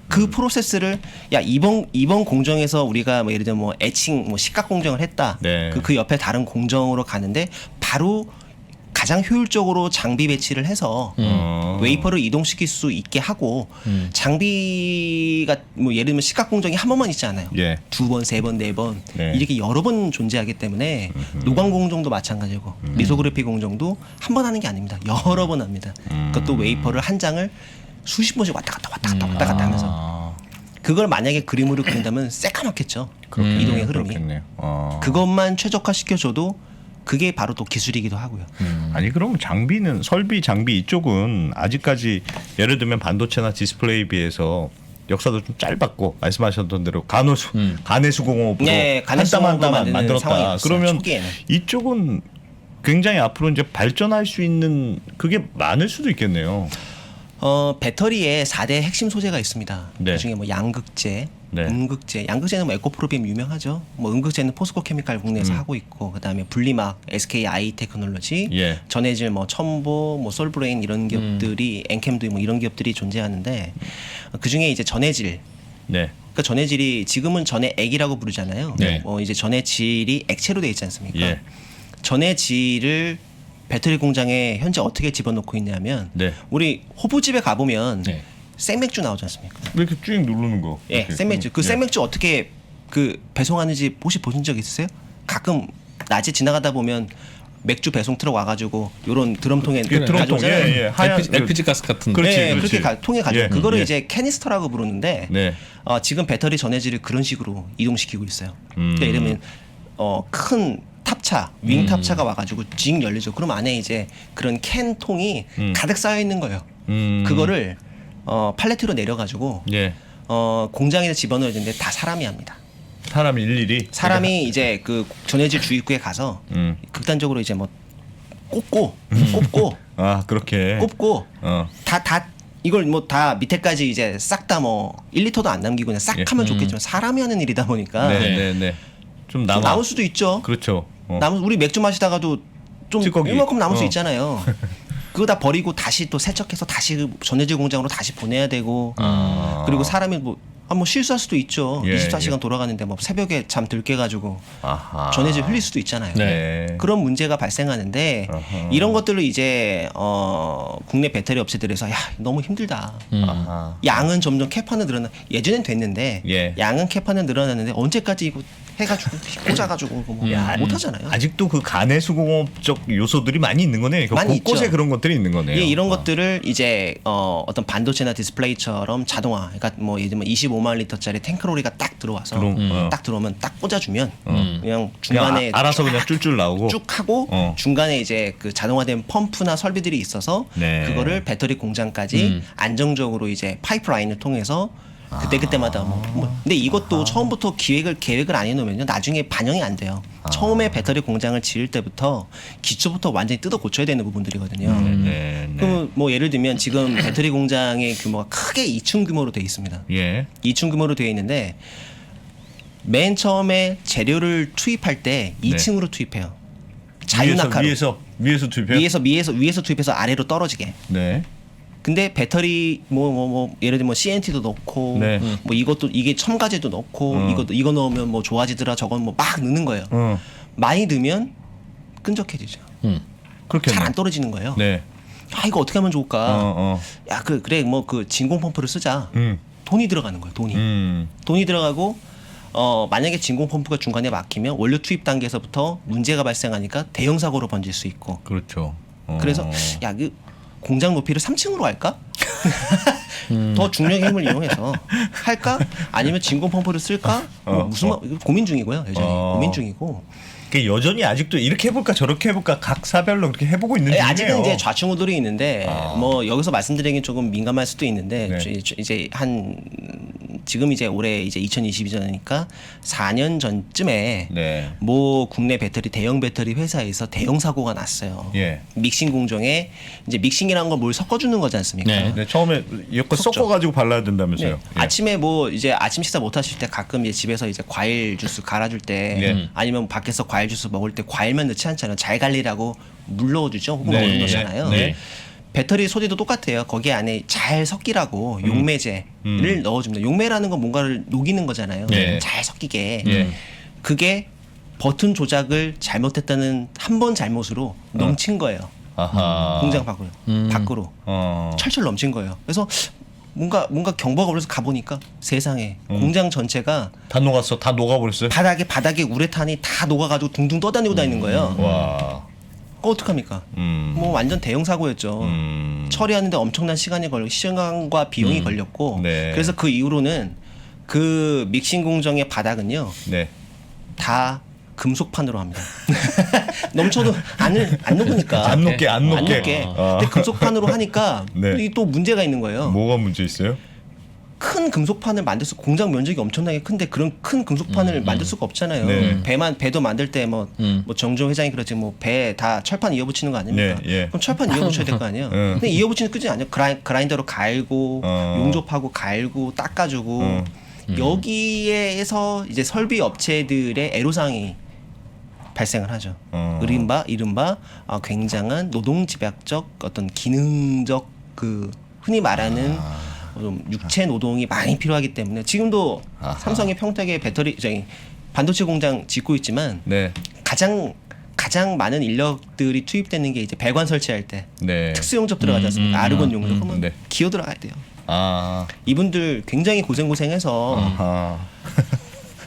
그 프로세스를 이번 공정에서 우리가 뭐 예를 들면 뭐 에칭 뭐 식각 공정을 했다. 네. 그 옆에 다른 공정으로 가는데 바로 가장 효율적으로 장비 배치를 해서 웨이퍼를 이동시킬 수 있게 하고 장비가 뭐 예를 들면 식각 공정이 한 번만 있지 않아요. 예. 두 번, 세 번, 네 번 네. 이렇게 여러 번 존재하기 때문에 노광 공정도 마찬가지고 리소그래피 공정도 한 번 하는 게 아닙니다. 여러 번 합니다. 그것도 웨이퍼를 한 장을 수십 번씩 왔다 갔다 하면서 그걸 만약에 그림으로 그린다면 새까맣겠죠. 이동의 흐름이. 그렇겠네요. 그것만 최적화시켜줘도 그게 바로 또 기술이기도 하고요. 아니 그럼 설비 장비 이쪽은 아직까지 예를 들면 반도체나 디스플레이에 비해서 역사도 좀 짧았고 말씀하셨던 대로 가내수공업으로 네, 한 땀 한 땀 만드는 만들었다. 상황이었어요, 그러면 초기에는. 이쪽은 굉장히 앞으로 이제 발전할 수 있는 그게 많을 수도 있겠네요. 배터리에 4대 핵심 소재가 있습니다. 네. 그중에 뭐 양극재, 네. 음극재. 양극재는 뭐 에코프로빔 유명하죠. 뭐 음극재는 포스코 케미칼 국내에서 하고 있고, 그다음에 분리막 SKI 테크놀로지, 예. 전해질 뭐 첨보, 뭐 솔브레인 이런 기업들이 엔캠도 뭐 이런 기업들이 존재하는데 그 중에 이제 전해질. 네. 그러니까 전해질이 지금은 전해액이라고 부르잖아요. 네. 이제 전해질이 액체로 돼 있지 않습니까? 예. 전해질을 배터리 공장에 현재 어떻게 집어넣고 있냐면 네. 우리 호부집에 가보면 네. 생맥주 나오지 않습니까? 이렇게 쭉 누르는 거. 예, 이렇게. 생맥주. 그 예. 생맥주 어떻게 그 배송하는지 혹시 보신 적 있으세요? 가끔 낮에 지나가다 보면 맥주 배송 트럭 와가지고 요런 드럼통에 드럼통, 가져오잖아요. 예, 예. 하얀 LPG 가스 같은 거. 그렇지, 네, 그렇지. 그렇게 통에 가져. 예, 그거를 예. 이제 캐니스터라고 부르는데 네. 지금 배터리 전해질을 그런 식으로 이동시키고 있어요. 그러니까 예를 들면 큰 탑차, 윙 탑차가 와가지고 징 열리죠. 그럼 안에 이제 그런 캔 통이 가득 쌓여 있는 거예요. 그거를 팔레트로 내려가지고 예. 공장에 집어넣어야 되는데 다 사람이 합니다. 사람이 일일이 사람이 이제 그 전해질 주입구에 가서 극단적으로 이제 뭐 꼽고 그렇게 다 이걸 뭐 다 밑에까지 이제 싹 다 뭐 1리터도 안 남기고 그냥 싹 예. 하면 좋겠지만 사람이 하는 일이다 보니까 네네네 좀 좀 남을 수도 있죠. 그렇죠. 우리 맥주 마시다가도 좀 찌꺼기. 이만큼 남을 수 있잖아요. 그거 다 버리고 다시 또 세척해서 다시 그 전해질 공장으로 다시 보내야 되고 그리고 사람이 뭐 실수할 수도 있죠. 예, 24시간 예. 돌아가는데 뭐 새벽에 잠 들게 가지고 아하. 전해질 흘릴 수도 있잖아요. 네. 그런 문제가 발생하는데 어허. 이런 것들을 이제 국내 배터리 업체들에서 너무 힘들다. 아하. 양은 점점 캐파는 예전엔 됐는데 예. 양은 캐파는 늘어났는데 언제까지 이거 해가지고 꽂아가지고 뭐 못하잖아요. 아직도 그 가내수공업적 요소들이 많이 있는 거네. 많이 곳곳에 있죠. 그런 것들이 있는 거네요. 예, 이런 것들을 이제 어떤 반도체나 디스플레이처럼 자동화, 그러니까 뭐 예를 들면 25만 리터짜리 탱크로리가 딱 들어와서 딱 들어오면 딱 꽂아주면 그냥 중간에 알아서 그냥 쫄쫄 나오고 쭉 하고 중간에 이제 그 자동화된 펌프나 설비들이 있어서 네. 그거를 배터리 공장까지 안정적으로 이제 파이프라인을 통해서 그때마다 근데 이것도 처음부터 계획을 안 해놓으면요 나중에 반영이 안 돼요. 처음에 배터리 공장을 지을 때부터 기초부터 완전히 뜯어 고쳐야 되는 부분들이거든요. 네. 그럼 뭐 예를 들면 지금 배터리 공장의 규모가 크게 2층 규모로 돼 있습니다. 예. 2층 규모로 되어 있는데 맨 처음에 재료를 투입할 때 2층으로 투입해요. 자유낙하로 위에서 투입해요? 위에서 투입해서 아래로 떨어지게. 네. 근데 배터리 뭐 예를 들면 CNT도 넣고 네. 뭐 이게 첨가제도 넣고 이거 넣으면 뭐 좋아지더라 저건 뭐 막 넣는 거예요. 많이 넣으면 끈적해지죠. 그렇게 잘 안 떨어지는 거예요. 네. 아 이거 어떻게 하면 좋을까? 야 그래 뭐 그 진공 펌프를 쓰자. 돈이 들어가는 거예요. 돈이 들어가고 만약에 진공 펌프가 중간에 막히면 원료 투입 단계에서부터 문제가 발생하니까 대형 사고로 번질 수 있고. 그렇죠. 그래서 야 그 공장 높이를 3층으로 할까? 더 중력의 힘을 이용해서 할까? 아니면 진공 펌프를 쓸까? 고민 중이고요. 여전히 고민 중이고. 여전히 아직도 이렇게 해볼까 저렇게 해볼까 각 사별로 그렇게 해보고 있는 중이에요. 아직은 이제 좌충우돌이 있는데 뭐 여기서 말씀드리긴 조금 민감할 수도 있는데 네. 이제 지금 이제 올해 이제 2022년이니까 4년 전쯤에 네. 모 국내 대형 배터리 회사에서 대형 사고가 났어요. 예. 믹싱 공정에 이제 믹싱이라는 건 뭘 섞어주는 거지 않습니까? 네. 네, 처음에 이거 섞어가지고 발라야 된다면서요. 네. 아침에 뭐 이제 아침 식사 못 하실 때 가끔 이제 집에서 이제 과일 주스 갈아줄 때 네. 아니면 밖에서 과일 주스 먹을 때 과일만 넣지 않잖아요. 잘 갈리라고 물 넣어주죠. 혹은 네. 물 넣잖아요. 네. 배터리 소재도 똑같아요. 거기 안에 잘 섞이라고 용매제를 넣어줍니다. 용매라는 건 뭔가를 녹이는 거잖아요. 네. 잘 섞이게. 예. 그게 버튼 조작을 잘못했다는 한 번 잘못으로 넘친 거예요. 아하. 공장 밖으로. 철철 넘친 거예요. 그래서 뭔가 경보가 울려서 가보니까 세상에 공장 전체가 다 녹았어. 다 녹아버렸어요. 바닥에 우레탄이 다 녹아가지고 둥둥 떠다니고 다니는 거예요. 와. 그거 어떡합니까? 뭐 완전 대형 사고였죠. 처리하는데 엄청난 시간이 걸리고 시간과 비용이 걸렸고 네. 그래서 그 이후로는 그 믹싱 공정의 바닥은요 네. 다 금속판으로 합니다. 넘쳐도 안 녹으니까. 안 녹게. 안 녹게. 근데 금속판으로 하니까 네. 이게 또 문제가 있는 거예요. 뭐가 문제 있어요? 큰 금속판을 만들 수 공장 면적이 엄청나게 큰데 그런 큰 금속판을 만들 수가 없잖아요. 네. 배도 만들 때 뭐 정종 회장이 그러지 뭐 배 다 철판 이어붙이는 거 아닙니까? 네, 예. 그럼 철판 이어붙여야 될 거 아니에요. 근데 이어붙이는 끝이 아니에요. 그라인더로 갈고 용접하고 갈고 닦아주고 여기에서 이제 설비 업체들의 애로사항이 발생을 하죠. 이른바 굉장한 노동 집약적 어떤 기능적 그 흔히 말하는 좀 육체 노동이 많이 필요하기 때문에 지금도 삼성이 평택에 반도체 공장 짓고 있지만 네. 가장 많은 인력들이 투입되는 게 이제 배관 설치할 때 네. 특수 용접 들어가지 않습니까? 아르곤 용접 그러면 네. 기어 들어가야 돼요. 이분들 굉장히 고생해서 아하.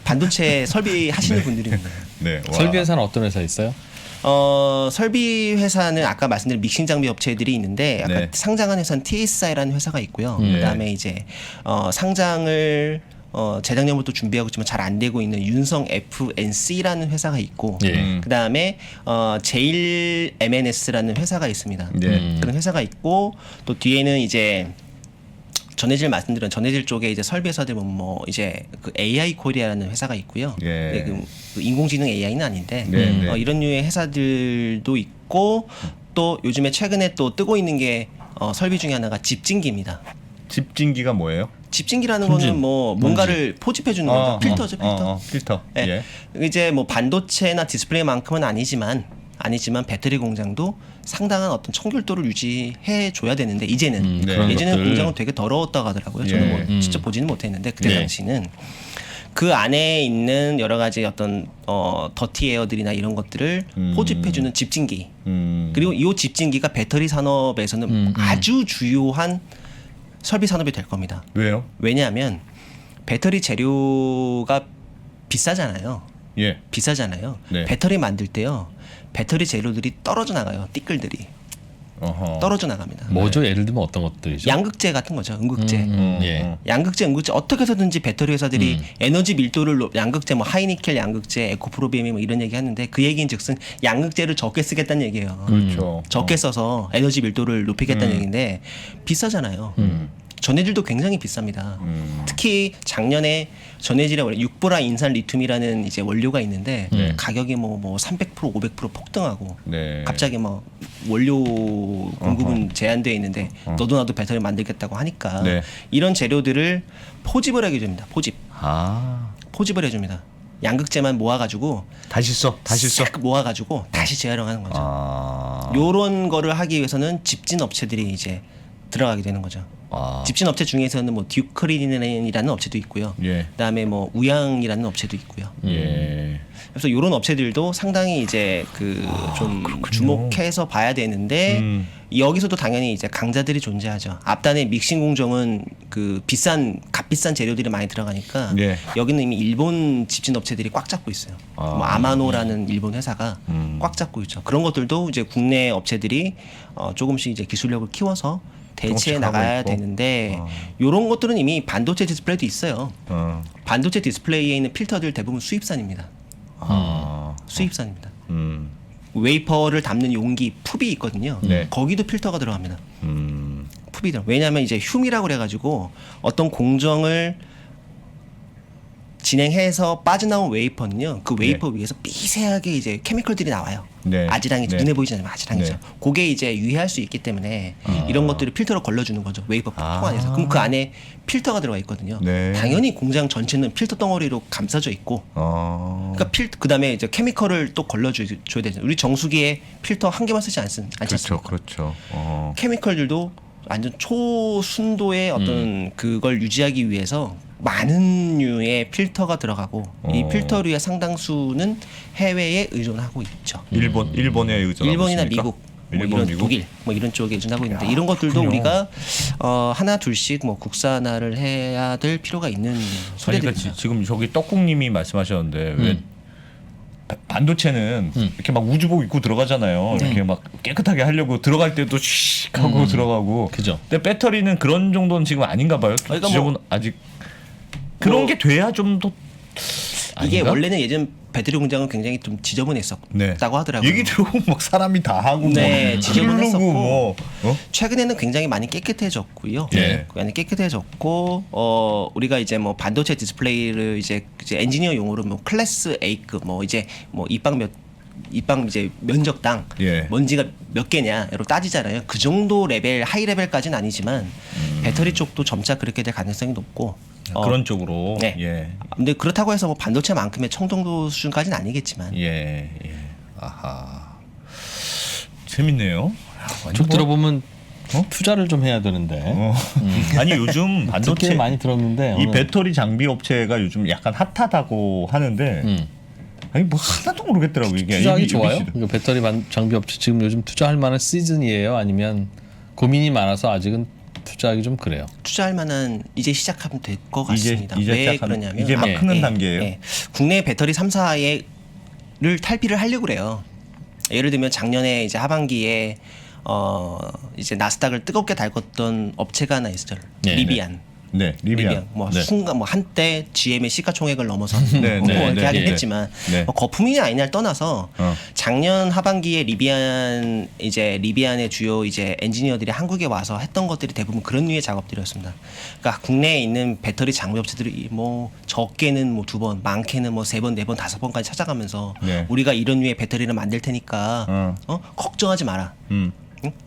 반도체 설비 하시는 분들입니다. 네. 와. 설비 회사는 어떤 회사 있어요? 설비 회사는 아까 말씀드린 믹싱 장비 업체들이 있는데 아까 네. 상장한 회사는 TSI라는 회사가 있고요. 네. 그다음에 이제 상장을 재작년부터 준비하고 있지만 잘 안 되고 있는 윤성 FNC라는 회사가 있고 예. 그다음에 제일 MNS라는 회사가 있습니다. 네. 그런 회사가 있고 또 뒤에는 이제 전해질 말씀드린 전해질 쪽에 이제 설비 회사들 보면 뭐 이제 그 AI 코리아라는 회사가 있고요. 예. 네, 그 인공지능 AI는 아닌데 네, 네. 이런 류의 회사들도 있고 또 요즘에 최근에 또 뜨고 있는 게 설비 중에 하나가 집진기입니다. 집진기가 뭐예요? 집진기라는 거는 뭐 뭔가를 포집해 주는 거죠. 필터죠, 필터. 필터. 예. 이제 뭐 반도체나 디스플레이만큼은 아니지만 배터리 공장도 상당한 어떤 청결도를 유지해 줘야 되는데 이제는 네. 그런 예전에는 것들. 공장은 되게 더러웠다고 하더라고요. 저는 예. 뭐 직접 보지는 못했는데 그때 네. 당시는 그 안에 있는 여러 가지 어떤 더티 에어들이나 이런 것들을 포집해 주는 집진기. 그리고 이 집진기가 배터리 산업에서는 아주 주요한 설비 산업이 될 겁니다. 왜요? 왜냐하면 배터리 재료가 비싸잖아요. 예. 비싸잖아요. 네. 배터리 만들 때요. 배터리 재료들이 떨어져 나가요. 띠끌들이 떨어져 나갑니다. 뭐죠? 예를 들면 어떤 것들이죠? 양극재 같은 거죠. 음극재. 예. 양극재, 음극재 어떻게 해서든지 배터리 회사들이 에너지 밀도를 양극재, 뭐 하이니켈 양극재, 에코프로비엠 뭐 이런 얘기 하는데 그 얘기인즉슨 양극재를 적게 쓰겠다는 얘기예요. 그렇죠. 적게 써서 에너지 밀도를 높이겠다는 얘기인데 비싸잖아요. 전해질도 굉장히 비쌉니다. 특히 작년에 전해질에 원래 6보라 인산 리튬이라는 이제 원료가 있는데 가격이 뭐 300% 500% 폭등하고 네. 갑자기 뭐 원료 공급은 제한되어 있는데 너도 나도 배터리 만들겠다고 하니까 네. 이런 재료들을 포집을 하게 됩니다. 포집을 해줍니다. 양극재만 모아가지고 다시 써. 싹 모아가지고 다시 재활용하는 거죠. 아. 요런 거를 하기 위해서는 집진 업체들이 이제 들어가게 되는 거죠. 집진 업체 중에서는 뭐 듀크린이라는 업체도 있고요. 예. 그다음에 뭐 우양이라는 업체도 있고요. 예. 그래서 이런 업체들도 상당히 이제 그 좀 주목해서 봐야 되는데 여기서도 당연히 이제 강자들이 존재하죠. 앞단의 믹싱 공정은 그 값비싼 재료들이 많이 들어가니까 예. 여기는 이미 일본 집진 업체들이 꽉 잡고 있어요. 뭐 아마노라는 일본 회사가 꽉 잡고 있죠. 그런 것들도 이제 국내 업체들이 조금씩 이제 기술력을 키워서 대체해 조금씩 하고 나가야 있고. 되는데 이런 것들은 이미 반도체 디스플레이도 있어요. 반도체 디스플레이에 있는 필터들 대부분 수입산입니다. 수입산입니다. 웨이퍼를 담는 용기 푸비 있거든요. 네. 거기도 필터가 들어갑니다. 푸비 들어. 왜냐하면 이제 흉이라고 그래가지고 어떤 공정을 진행해서 빠져나온 웨이퍼는요. 그 웨이퍼 위에서 미세하게 이제 케미컬들이 나와요. 네. 아지랑이죠. 네. 눈에 보이지 않지만 아지랑이죠. 네. 그게 이제 유해할 수 있기 때문에 이런 것들을 필터로 걸러주는 거죠. 웨이퍼 통 안에서. 그럼 그 안에 필터가 들어가 있거든요. 네. 당연히 공장 전체는 필터 덩어리로 감싸져 있고 그러니까 그다음에 이제 케미컬을 또 걸러줘야 되죠. 우리 정수기에 필터 한 개만 쓰지 않지 않습니까? 그렇죠. 케미컬들도 완전 초순도의 어떤 그걸 유지하기 위해서 많은 류의 필터가 들어가고 이 필터류의 상당수는 해외에 의존하고 있죠. 일본에 의존하고 일본이나 있습니까? 미국, 뭐 일본, 이런 미국? 독일 뭐 이런 쪽에 의존하고 있는데 이런 것들도 우리가 하나 둘씩 뭐 국산화를 해야 될 필요가 있는 아니, 소재들입니다. 그러니까 지금 저기 떡국님이 말씀하셨는데 왜 반도체는 이렇게 막 우주복 입고 들어가잖아요. 이렇게 막 깨끗하게 하려고 들어갈 때도 씩 하고 들어가고. 그죠. 근데 배터리는 그런 정도는 지금 아닌가 봐요. 그러니까 지적은 뭐- 아직 그런 뭐- 게 돼야 좀 더 이게 아닌가? 원래는 예전 배터리 공장은 굉장히 좀 지저분했었다고 하더라고요. 얘기 들어보면 막 사람이 다 하고 네, 뭐 지저분했었고. 흐르고 뭐 최근에는 굉장히 많이 깨끗해졌고요. 예. 많이 깨끗해졌고 우리가 이제 뭐 반도체 디스플레이를 이제 엔지니어용으로 뭐 클래스 A급 뭐 이제 뭐 입방 이제 면적당 예. 먼지가 몇 개냐로 따지잖아요. 그 정도 레벨 하이 레벨까지는 아니지만 배터리 쪽도 점차 그렇게 될 가능성이 높고 그런 쪽으로 네. 예. 근데 그렇다고 해서 뭐 반도체만큼의 청정도 수준까지는 아니겠지만 예. 아하. 재밌네요. 쭉 들어보면 어? 투자를 좀 해야 되는데 아니 요즘 반도체 듣기는 많이 들었는데 이 오늘- 배터리 장비 업체가 요즘 약간 핫하다고 하는데 아니 뭐 하나도 모르겠더라고 이게. 투자하기 ABC 도. 좋아요? 이거 배터리 장비 업체 지금 요즘 투자할 만한 시즌이에요? 아니면 고민이 많아서 아직은 투자하기 좀 그래요? 투자할 만한 이제 시작하면 될 것 이제 같습니다. 왜 시작하는 그러냐면 이제 막 예, 크는 단계예요. 국내 배터리 3사를 탈피를 하려고 그래요. 예를 들면 작년에 이제 하반기에 이제 나스닥을 뜨겁게 달궜던 업체가 하나 있어요. 네, 리비안. 네, 리비안. 뭐 네. 순간 뭐 한때 GM의 시가총액을 넘어서 네, 뭐 네, 이렇게 네, 하긴 네. 했지만 네. 뭐 거품이냐 아니냐를 떠나서 작년 하반기에 리비안의 주요 이제 엔지니어들이 한국에 와서 했던 것들이 대부분 그런 류의 작업들이었습니다. 그러니까 국내에 있는 배터리 장비 업체들이 뭐 적게는 뭐 2번, 많게는 뭐 3번, 4번, 5번까지 찾아가면서 네. 우리가 이런 류의 배터리를 만들 테니까 걱정하지 마라. 응?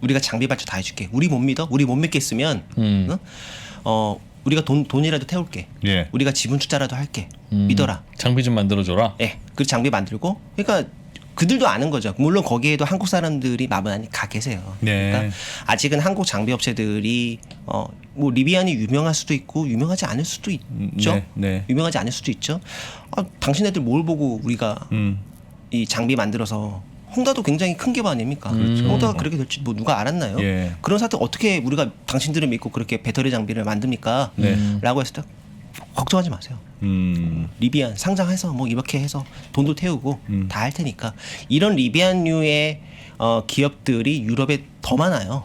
우리가 장비 발주 다 해줄게. 우리 못 믿어? 우리 못 믿겠으면 우리가 돈이라도 태울게. 예. 우리가 지분 투자라도 할게. 믿어라. 장비 좀 만들어줘라. 예. 그 장비 만들고. 그러니까 그들도 아는 거죠. 물론 거기에도 한국 사람들이 많이 가 계세요. 네. 그러니까 아직은 한국 장비 업체들이 뭐 리비안이 유명할 수도 있고 유명하지 않을 수도 있죠. 네, 네. 유명하지 않을 수도 있죠. 당신네들 뭘 보고 우리가 이 장비 만들어서 홍다도 굉장히 큰 기업 아닙니까? 홍다가 그렇게 될지 뭐 누가 알았나요? 예. 그런 사태 어떻게 우리가 당신들을 믿고 그렇게 배터리 장비를 만듭니까? 라고 했을 때 걱정하지 마세요. 리비안 상장해서 뭐 이렇게 해서 돈도 태우고 다 할 테니까 이런 리비안류의 기업들이 유럽에 더 많아요.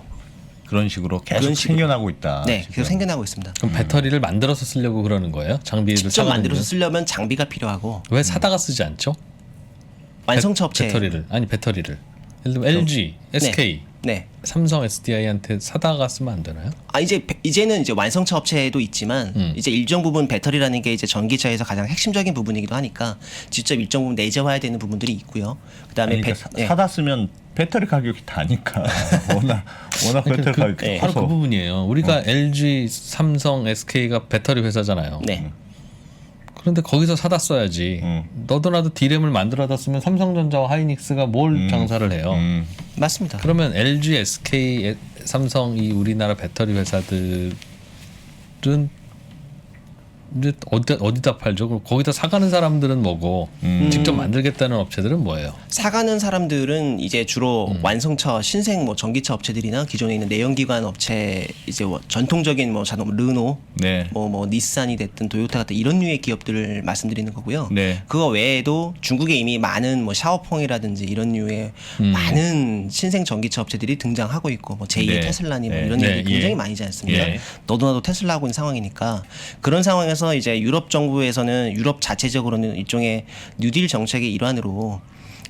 그런 식으로 계속 그런 식으로. 생겨나고 있다. 네, 지금. 계속 생겨나고 있습니다. 그럼 배터리를 만들어서 쓰려고 그러는 거예요? 장비를 직접 사가는 만들어서 거예요? 쓰려면 장비가 필요하고 왜 사다가 쓰지 않죠? 완성차 업체 배터리를 예를 들면 LG, SK 네. 삼성 SDI한테 사다가 쓰면 안 되나요? 아 이제는 이제 완성차 업체도 있지만 이제 일정 부분 배터리라는 게 이제 전기차에서 가장 핵심적인 부분이기도 하니까 직접 일정 부분 내재화해야 되는 부분들이 있고요. 그다음에 그러니까 예. 사다 쓰면 배터리 가격이 다니까 워낙 배터리 가격이 네. 바로 커서 그 부분이에요. 우리가 LG, 삼성, SK가 배터리 회사잖아요. 네. 그런데 거기서 사다 써야지. 너도 나도 D램을 만들어다 쓰면 삼성전자와 하이닉스가 뭘 장사를 해요. 맞습니다. 그러면 LG, SK, 삼성 이 우리나라 배터리 회사들은 이제 어디다 팔죠? 그럼 거기다 사가는 사람들은 뭐고 직접 만들겠다는 업체들은 뭐예요? 사가는 사람들은 이제 주로 완성차, 신생 뭐 전기차 업체들이나 기존에 있는 내연기관 업체 이제 뭐 전통적인 뭐 자동 르노, 네. 뭐 닛산이 됐든 도요타 같은 이런 류의 기업들을 말씀드리는 거고요. 네. 그거 외에도 중국에 이미 많은 뭐 샤오펑이라든지 이런 류의 많은 신생 전기차 업체들이 등장하고 있고 뭐 제2의 네. 테슬라니 뭐 네. 이런 네. 얘기 굉장히 예. 많이지 않습니까? 예. 너도 나도 테슬라 하고 있는 상황이니까 그런 상황에서 이제 유럽 정부에서는 유럽 자체적으로는 일종의 뉴딜 정책의 일환으로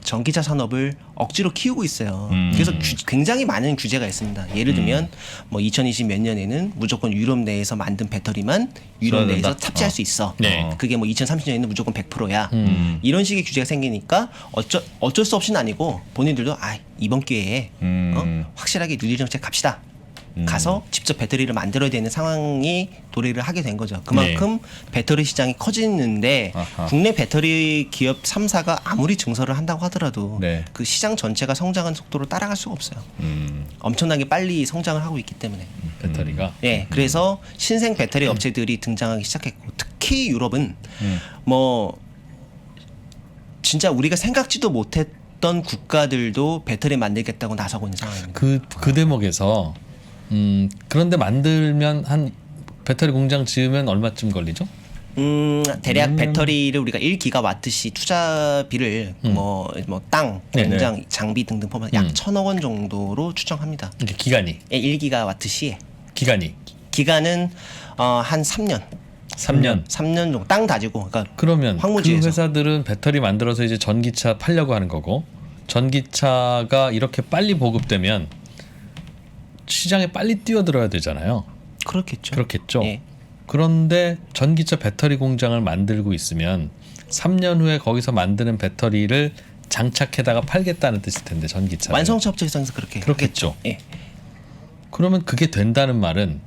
전기차 산업을 억지로 키우고 있어요. 그래서 굉장히 많은 규제가 있습니다. 예를 들면 뭐 2020 몇 년에는 무조건 유럽 내에서 만든 배터리만 유럽 써야 내에서 된다? 탑재할 수 있어. 네. 그게 뭐 2030년에는 무조건 100%야. 이런 식의 규제가 생기니까 어쩔 수 없이는 아니고 본인들도 이번 기회에 확실하게 뉴딜 정책 갑시다. 가서 직접 배터리를 만들어야 되는 상황이 도래를 하게 된 거죠. 그만큼 배터리 시장이 커지는데 아하. 국내 배터리 기업 3사가 아무리 증설을 한다고 하더라도 네. 그 시장 전체가 성장한 속도로 따라갈 수가 없어요. 엄청나게 빨리 성장을 하고 있기 때문에. 배터리가. 예, 그래서 신생 배터리 업체들이 등장하기 시작했고 특히 유럽은 뭐 진짜 우리가 생각지도 못했던 국가들도 배터리 만들겠다고 나서고 있는 상황입니다. 그 대목에서 그런데 만들면 한 배터리 공장 지으면 얼마쯤 걸리죠? 대략 배터리를 우리가 1기가와트시 투자비를 뭐 땅, 네네. 공장, 장비 등등 포함해서 약 1,000억 원 정도로 추정합니다. 이게 기간이 예, 1기가와트시에 기간은 한 3년. 3년. 3년 정도 땅 다지고 그러니까 그러면 그 황무지에서. 회사들은 배터리 만들어서 이제 전기차 팔려고 하는 거고 전기차가 이렇게 빨리 보급되면 시장에 빨리 뛰어들어야 되잖아요. 그렇겠죠. 그렇겠죠. 예. 그런데 전기차 배터리 공장을 만들고 있으면 3년 후에 거기서 만드는 배터리를 장착해다가 팔겠다는 뜻일 텐데 전기차. 완성차 업체 입장에서 그렇게 그렇겠죠. 하겠죠. 예. 그러면 그게 된다는 말은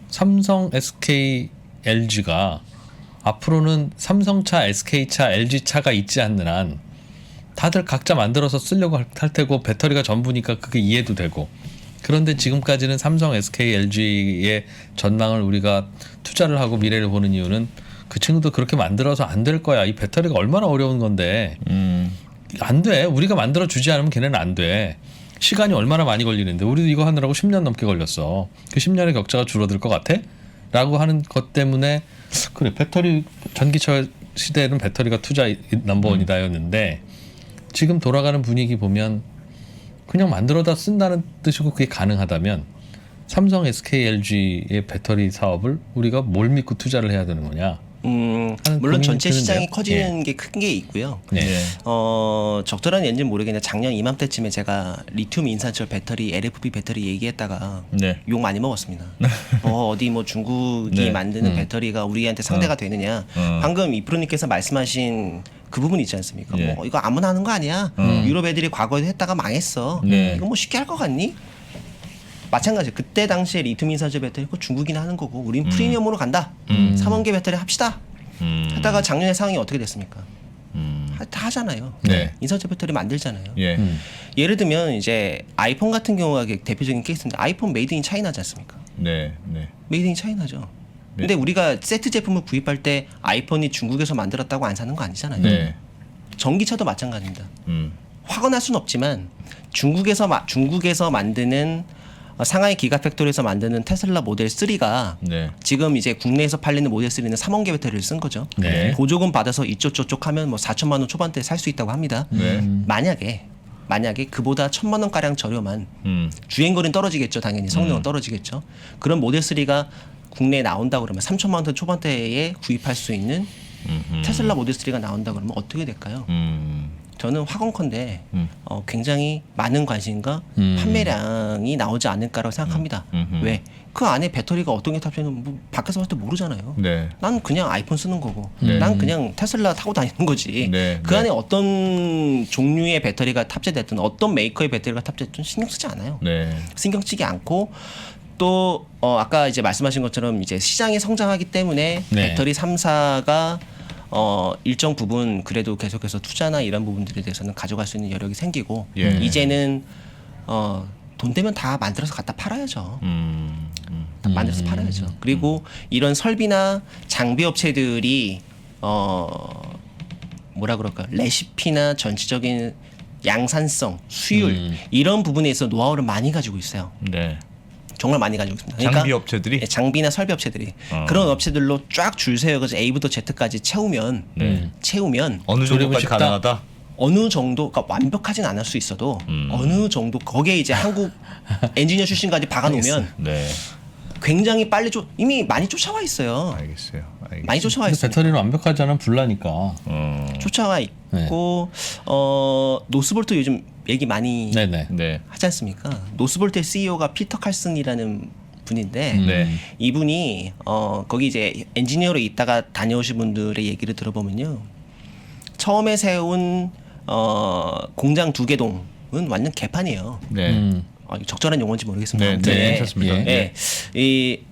삼성, SK, LG가 앞으로는 삼성차, SK차, LG차가 있지 않는 한 다들 각자 만들어서 쓰려고 할 테고 배터리가 전부니까 그게 이해도 되고 그런데 지금까지는 삼성, SK, LG의 전망을 우리가 투자를 하고 미래를 보는 이유는 그 친구도 그렇게 만들어서 안 될 거야. 이 배터리가 얼마나 어려운 건데 안 돼. 우리가 만들어 주지 않으면 걔네는 안 돼. 시간이 얼마나 많이 걸리는데 우리도 이거 하느라고 10년 넘게 걸렸어. 그 10년의 격차가 줄어들 것 같아? 라고 하는 것 때문에 그래 배터리 전기차 시대에는 배터리가 투자 넘버원이다였는데 지금 돌아가는 분위기 보면 그냥 만들어다 쓴다는 뜻이고 그게 가능하다면 삼성, SK, LG의 배터리 사업을 우리가 뭘 믿고 투자를 해야 되는 거냐? 하는 물론 고민이 전체 시장이 드는데요. 커지는 게 큰 게 있고요. 네. 예. 적절한 예인지는 모르겠는데 작년 이맘때쯤에 제가 리튬 인산철 배터리 LFP 배터리 얘기했다가 네. 욕 많이 먹었습니다. 어디 뭐 중국이 네. 만드는 배터리가 우리한테 상대가 되느냐. 방금 이프로님께서 말씀하신 그 부분 있지 않습니까? 예. 뭐 이거 아무나 하는 거 아니야. 유럽 애들이 과거에도 했다가 망했어. 네. 이거 뭐 쉽게 할 것 같니? 마찬가지. 그때 당시에 리튬 인산철 배터리 그거 중국이나 하는 거고 우린 프리미엄으로 간다. 3원계 배터리 합시다. 하다가 작년에 상황이 어떻게 됐습니까? 다 하잖아요. 네. 인산철 배터리 만들잖아요. 예. 예를 들면 이제 아이폰 같은 경우가 대표적인 케이스인데 아이폰 메이드 인 차이나지 않습니까? 네. 네. 메이드 인 차이나죠. 근데 우리가 세트 제품을 구입할 때 아이폰이 중국에서 만들었다고 안 사는 거 아니잖아요. 네. 전기차도 마찬가지입니다. 음. 화가 날 수는 없지만 중국에서 만드는 상하이 기가팩토리에서 만드는 테슬라 모델 3가 네. 지금 이제 국내에서 팔리는 모델 3는 3원계 배터리를 쓴 거죠. 네. 보조금 받아서 이쪽 저쪽 하면 뭐 4천만 원 초반대에 살 수 있다고 합니다. 네. 만약에 그보다 1,000만 원 가량 저렴한 주행거리는 떨어지겠죠. 당연히 성능은 떨어지겠죠. 그런 모델 3가 국내에 나온다 그러면 3천만 원 초반대에 구입할 수 있는 테슬라 모델 3가 나온다 그러면 어떻게 될까요? 저는 확언컨대 굉장히 많은 관심과 판매량이 나오지 않을까라고 생각합니다. 왜? 그 안에 배터리가 어떤 게 탑재는 뭐 밖에서 봤을 때 모르잖아요. 네. 난 그냥 아이폰 쓰는 거고, 네. 난 그냥 테슬라 타고 다니는 거지. 네, 그 네. 안에 어떤 종류의 배터리가 탑재됐든 어떤 메이커의 배터리가 탑재됐든 신경 쓰지 않아요. 네. 신경 쓰지 않고 또 아까 이제 말씀하신 것처럼 이제 시장이 성장하기 때문에 네. 배터리 3사가 일정 부분 그래도 계속해서 투자나 이런 부분들에 대해서는 가져갈 수 있는 여력이 생기고 예. 이제는 돈 되면 다 만들어서 갖다 팔아야죠. 다 만들어서 팔아야죠. 그리고 이런 설비나 장비 업체들이 뭐라 그럴까 레시피나 전체적인 양산성, 수율 이런 부분에 있어 노하우를 많이 가지고 있어요. 네. 정말 많이 가지고 있습니다. 장비 업체들이? 예, 장비나 설비 업체들이 그런 업체들로 쫙 줄 세워서 A부터 Z까지 채우면 어느 조립은 정도까지 쉽다? 가능하다? 어느 정도 그러니까 완벽하진 않을 수 있어도 어느 정도 거기에 이제 한국 엔지니어 출신까지 박아놓으면 네. 굉장히 빨리 이미 많이 쫓아와 있어요. 알겠어요. 많이 쫓아와 근데 있어요. 배터리는 완벽하지 않으면 불나니까. 쫓아와 있고 노스볼트 요즘 얘기 많이 네네. 네. 하지 않습니까? 노스볼트의 CEO가 피터 칼슨이라는 분인데 네. 이분이 거기 이제 엔지니어로 있다가 다녀오신 분들의 얘기를 들어보면요, 처음에 세운 공장 2개동은 완전 개판이에요. 네. 적절한 용어인지 모르겠습니다. 네, 아무튼 네, 괜찮습니다. 예.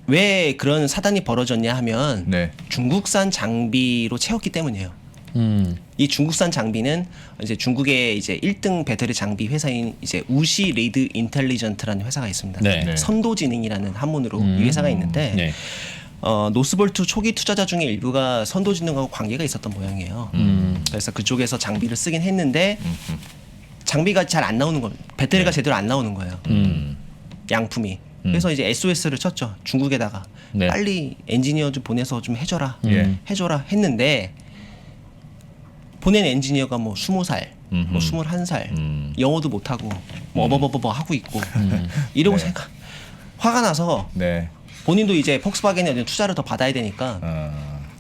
왜 그런 사단이 벌어졌냐 하면 네. 중국산 장비로 채웠기 때문이에요. 이 중국산 장비는 이제 중국의 이제 1등 배터리 장비 회사인 이제 우시 리드 인텔리전트라는 회사가 있습니다. 네. 네. 선도지능이라는 한문으로 이 회사가 있는데 네. 노스볼트 초기 투자자 중에 일부가 선도지능하고 관계가 있었던 모양이에요. 그래서 그쪽에서 장비를 쓰긴 했는데 장비가 잘 안 나오는 거예요. 배터리가 제대로 안 나오는 거예요. 양품이. 그래서 이제 SOS를 쳤죠. 중국에다가 네. 빨리 엔지니어 좀 보내서 좀 해줘라. 예. 해줘라 했는데 보낸 엔지니어가 뭐 20살, 뭐 21살, 영어도 못하고 뭐 어버버버 하고 있고 이러고 네. 생각 화가 나서 네. 본인도 이제 폭스바겐에 투자를 더 받아야 되니까 어.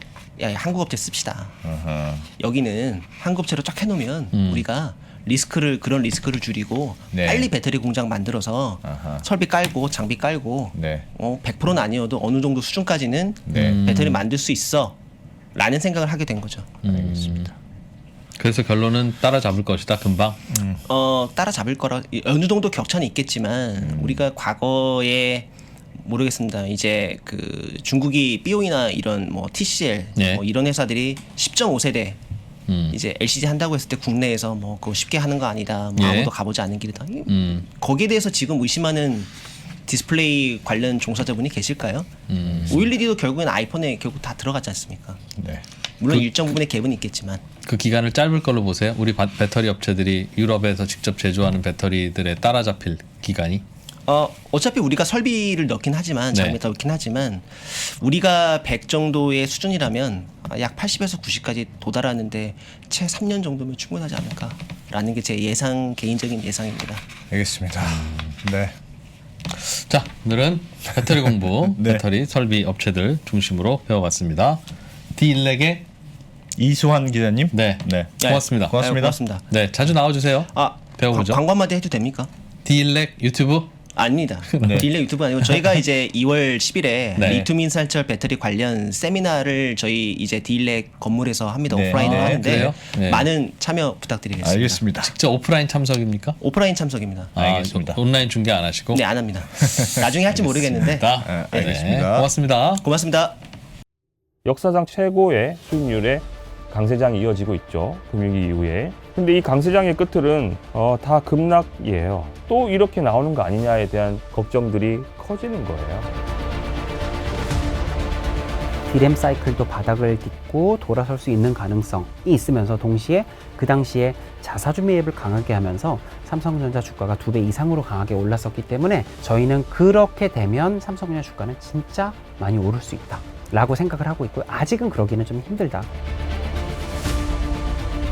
야 한국 업체 씁시다. 어허. 여기는 한국 업체로 쫙 해놓으면 우리가 그런 리스크를 줄이고 네. 빨리 배터리 공장 만들어서 아하. 설비 깔고 장비 깔고 네. 100%는 아니어도 어느 정도 수준까지는 네. 배터리 만들 수 있어 라는 생각을 하게 된 거죠. 알겠습니다. 그래서 결론은 따라잡을 것이다 금방. 따라잡을 거라 어느 정도 격차는 있겠지만 우리가 과거에 모르겠습니다. 이제 그 중국이 BOE나 이런 뭐 TCL 네. 뭐 이런 회사들이 10.5세대 이제 LCD 한다고 했을 때 국내에서 뭐 그거 쉽게 하는 거 아니다. 뭐 예. 아무도 가보지 않은 길이다. 거기에 대해서 지금 의심하는 디스플레이 관련 종사자분이 계실까요? OLED도 결국엔 아이폰에 결국 다 들어가지 않습니까? 네. 물론 일정 부분의 갭은 있겠지만 그 기간을 짧을 걸로 보세요. 우리 배터리 업체들이 유럽에서 직접 제조하는 배터리들에 따라잡힐 기간이. 어차피 우리가 설비를 넣긴 하지만 네. 장비 넣긴 하지만 우리가 100 정도의 수준이라면 약 80에서 90까지 도달하는데 채 3년 정도면 충분하지 않을까라는 게 제 개인적인 예상입니다. 알겠습니다. 네. 자, 오늘은 배터리 공부, 네. 배터리 설비 업체들 중심으로 배워봤습니다. D1렉의 이수환 기자님. 네, 네. 고맙습니다. 고맙습니다. 고맙습니다. 네, 자주 나와주세요. 배워보죠. 광고 한마디 해도 됩니까? D1렉 유튜브. 아닙니다. 네. 딜레 유튜브 아니고 저희가 이제 2월 10일에 네. 리튬 인산철 배터리 관련 세미나를 저희 이제 딜레 건물에서 합니다. 네. 오프라인으로 아, 하는데 그래요? 네. 많은 참여 부탁드리겠습니다. 알겠습니다. 직접 오프라인 참석입니까? 오프라인 참석입니다. 알겠습니다. 온라인 중계 안 하시고. 네, 안 합니다. 나중에 할지 모르겠는데. 알겠습니다. 고맙습니다. 고맙습니다. 역사상 최고의 수익률의 강세장이 이어지고 있죠. 금융위기 이후에. 근데 이 강세장의 끝들은 다 급락이에요. 또 이렇게 나오는 거 아니냐에 대한 걱정들이 커지는 거예요. 디램 사이클도 바닥을 딛고 돌아설 수 있는 가능성이 있으면서 동시에 그 당시에 자사주 매입을 강하게 하면서 삼성전자 주가가 2배 이상으로 강하게 올랐었기 때문에 저희는 그렇게 되면 삼성전자 주가는 진짜 많이 오를 수 있다 라고 생각을 하고 있고요. 아직은 그러기는 좀 힘들다.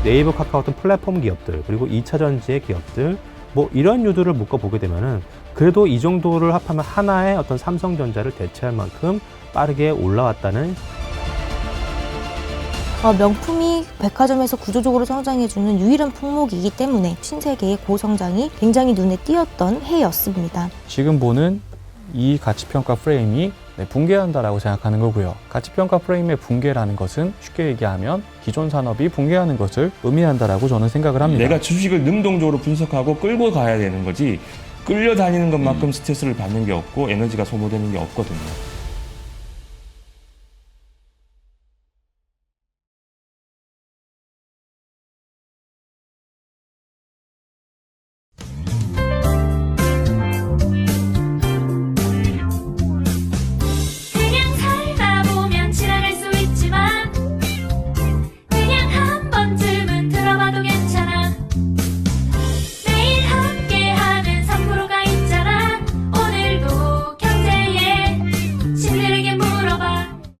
네이버, 카카오 같은 플랫폼 기업들, 그리고 2차 전지의 기업들, 뭐 이런 유두를 묶어보게 되면은 그래도 이 정도를 합하면 하나의 어떤 삼성전자를 대체할 만큼 빠르게 올라왔다는 명품이 백화점에서 구조적으로 성장해주는 유일한 품목이기 때문에 신세계의 고성장이 굉장히 눈에 띄었던 해였습니다. 지금 보는 이 가치평가 프레임이 붕괴한다라고 생각하는 거고요. 가치평가 프레임의 붕괴라는 것은 쉽게 얘기하면 기존 산업이 붕괴하는 것을 의미한다라고 저는 생각을 합니다. 내가 주식을 능동적으로 분석하고 끌고 가야 되는 거지 끌려다니는 것만큼 스트레스를 받는 게 없고 에너지가 소모되는 게 없거든요.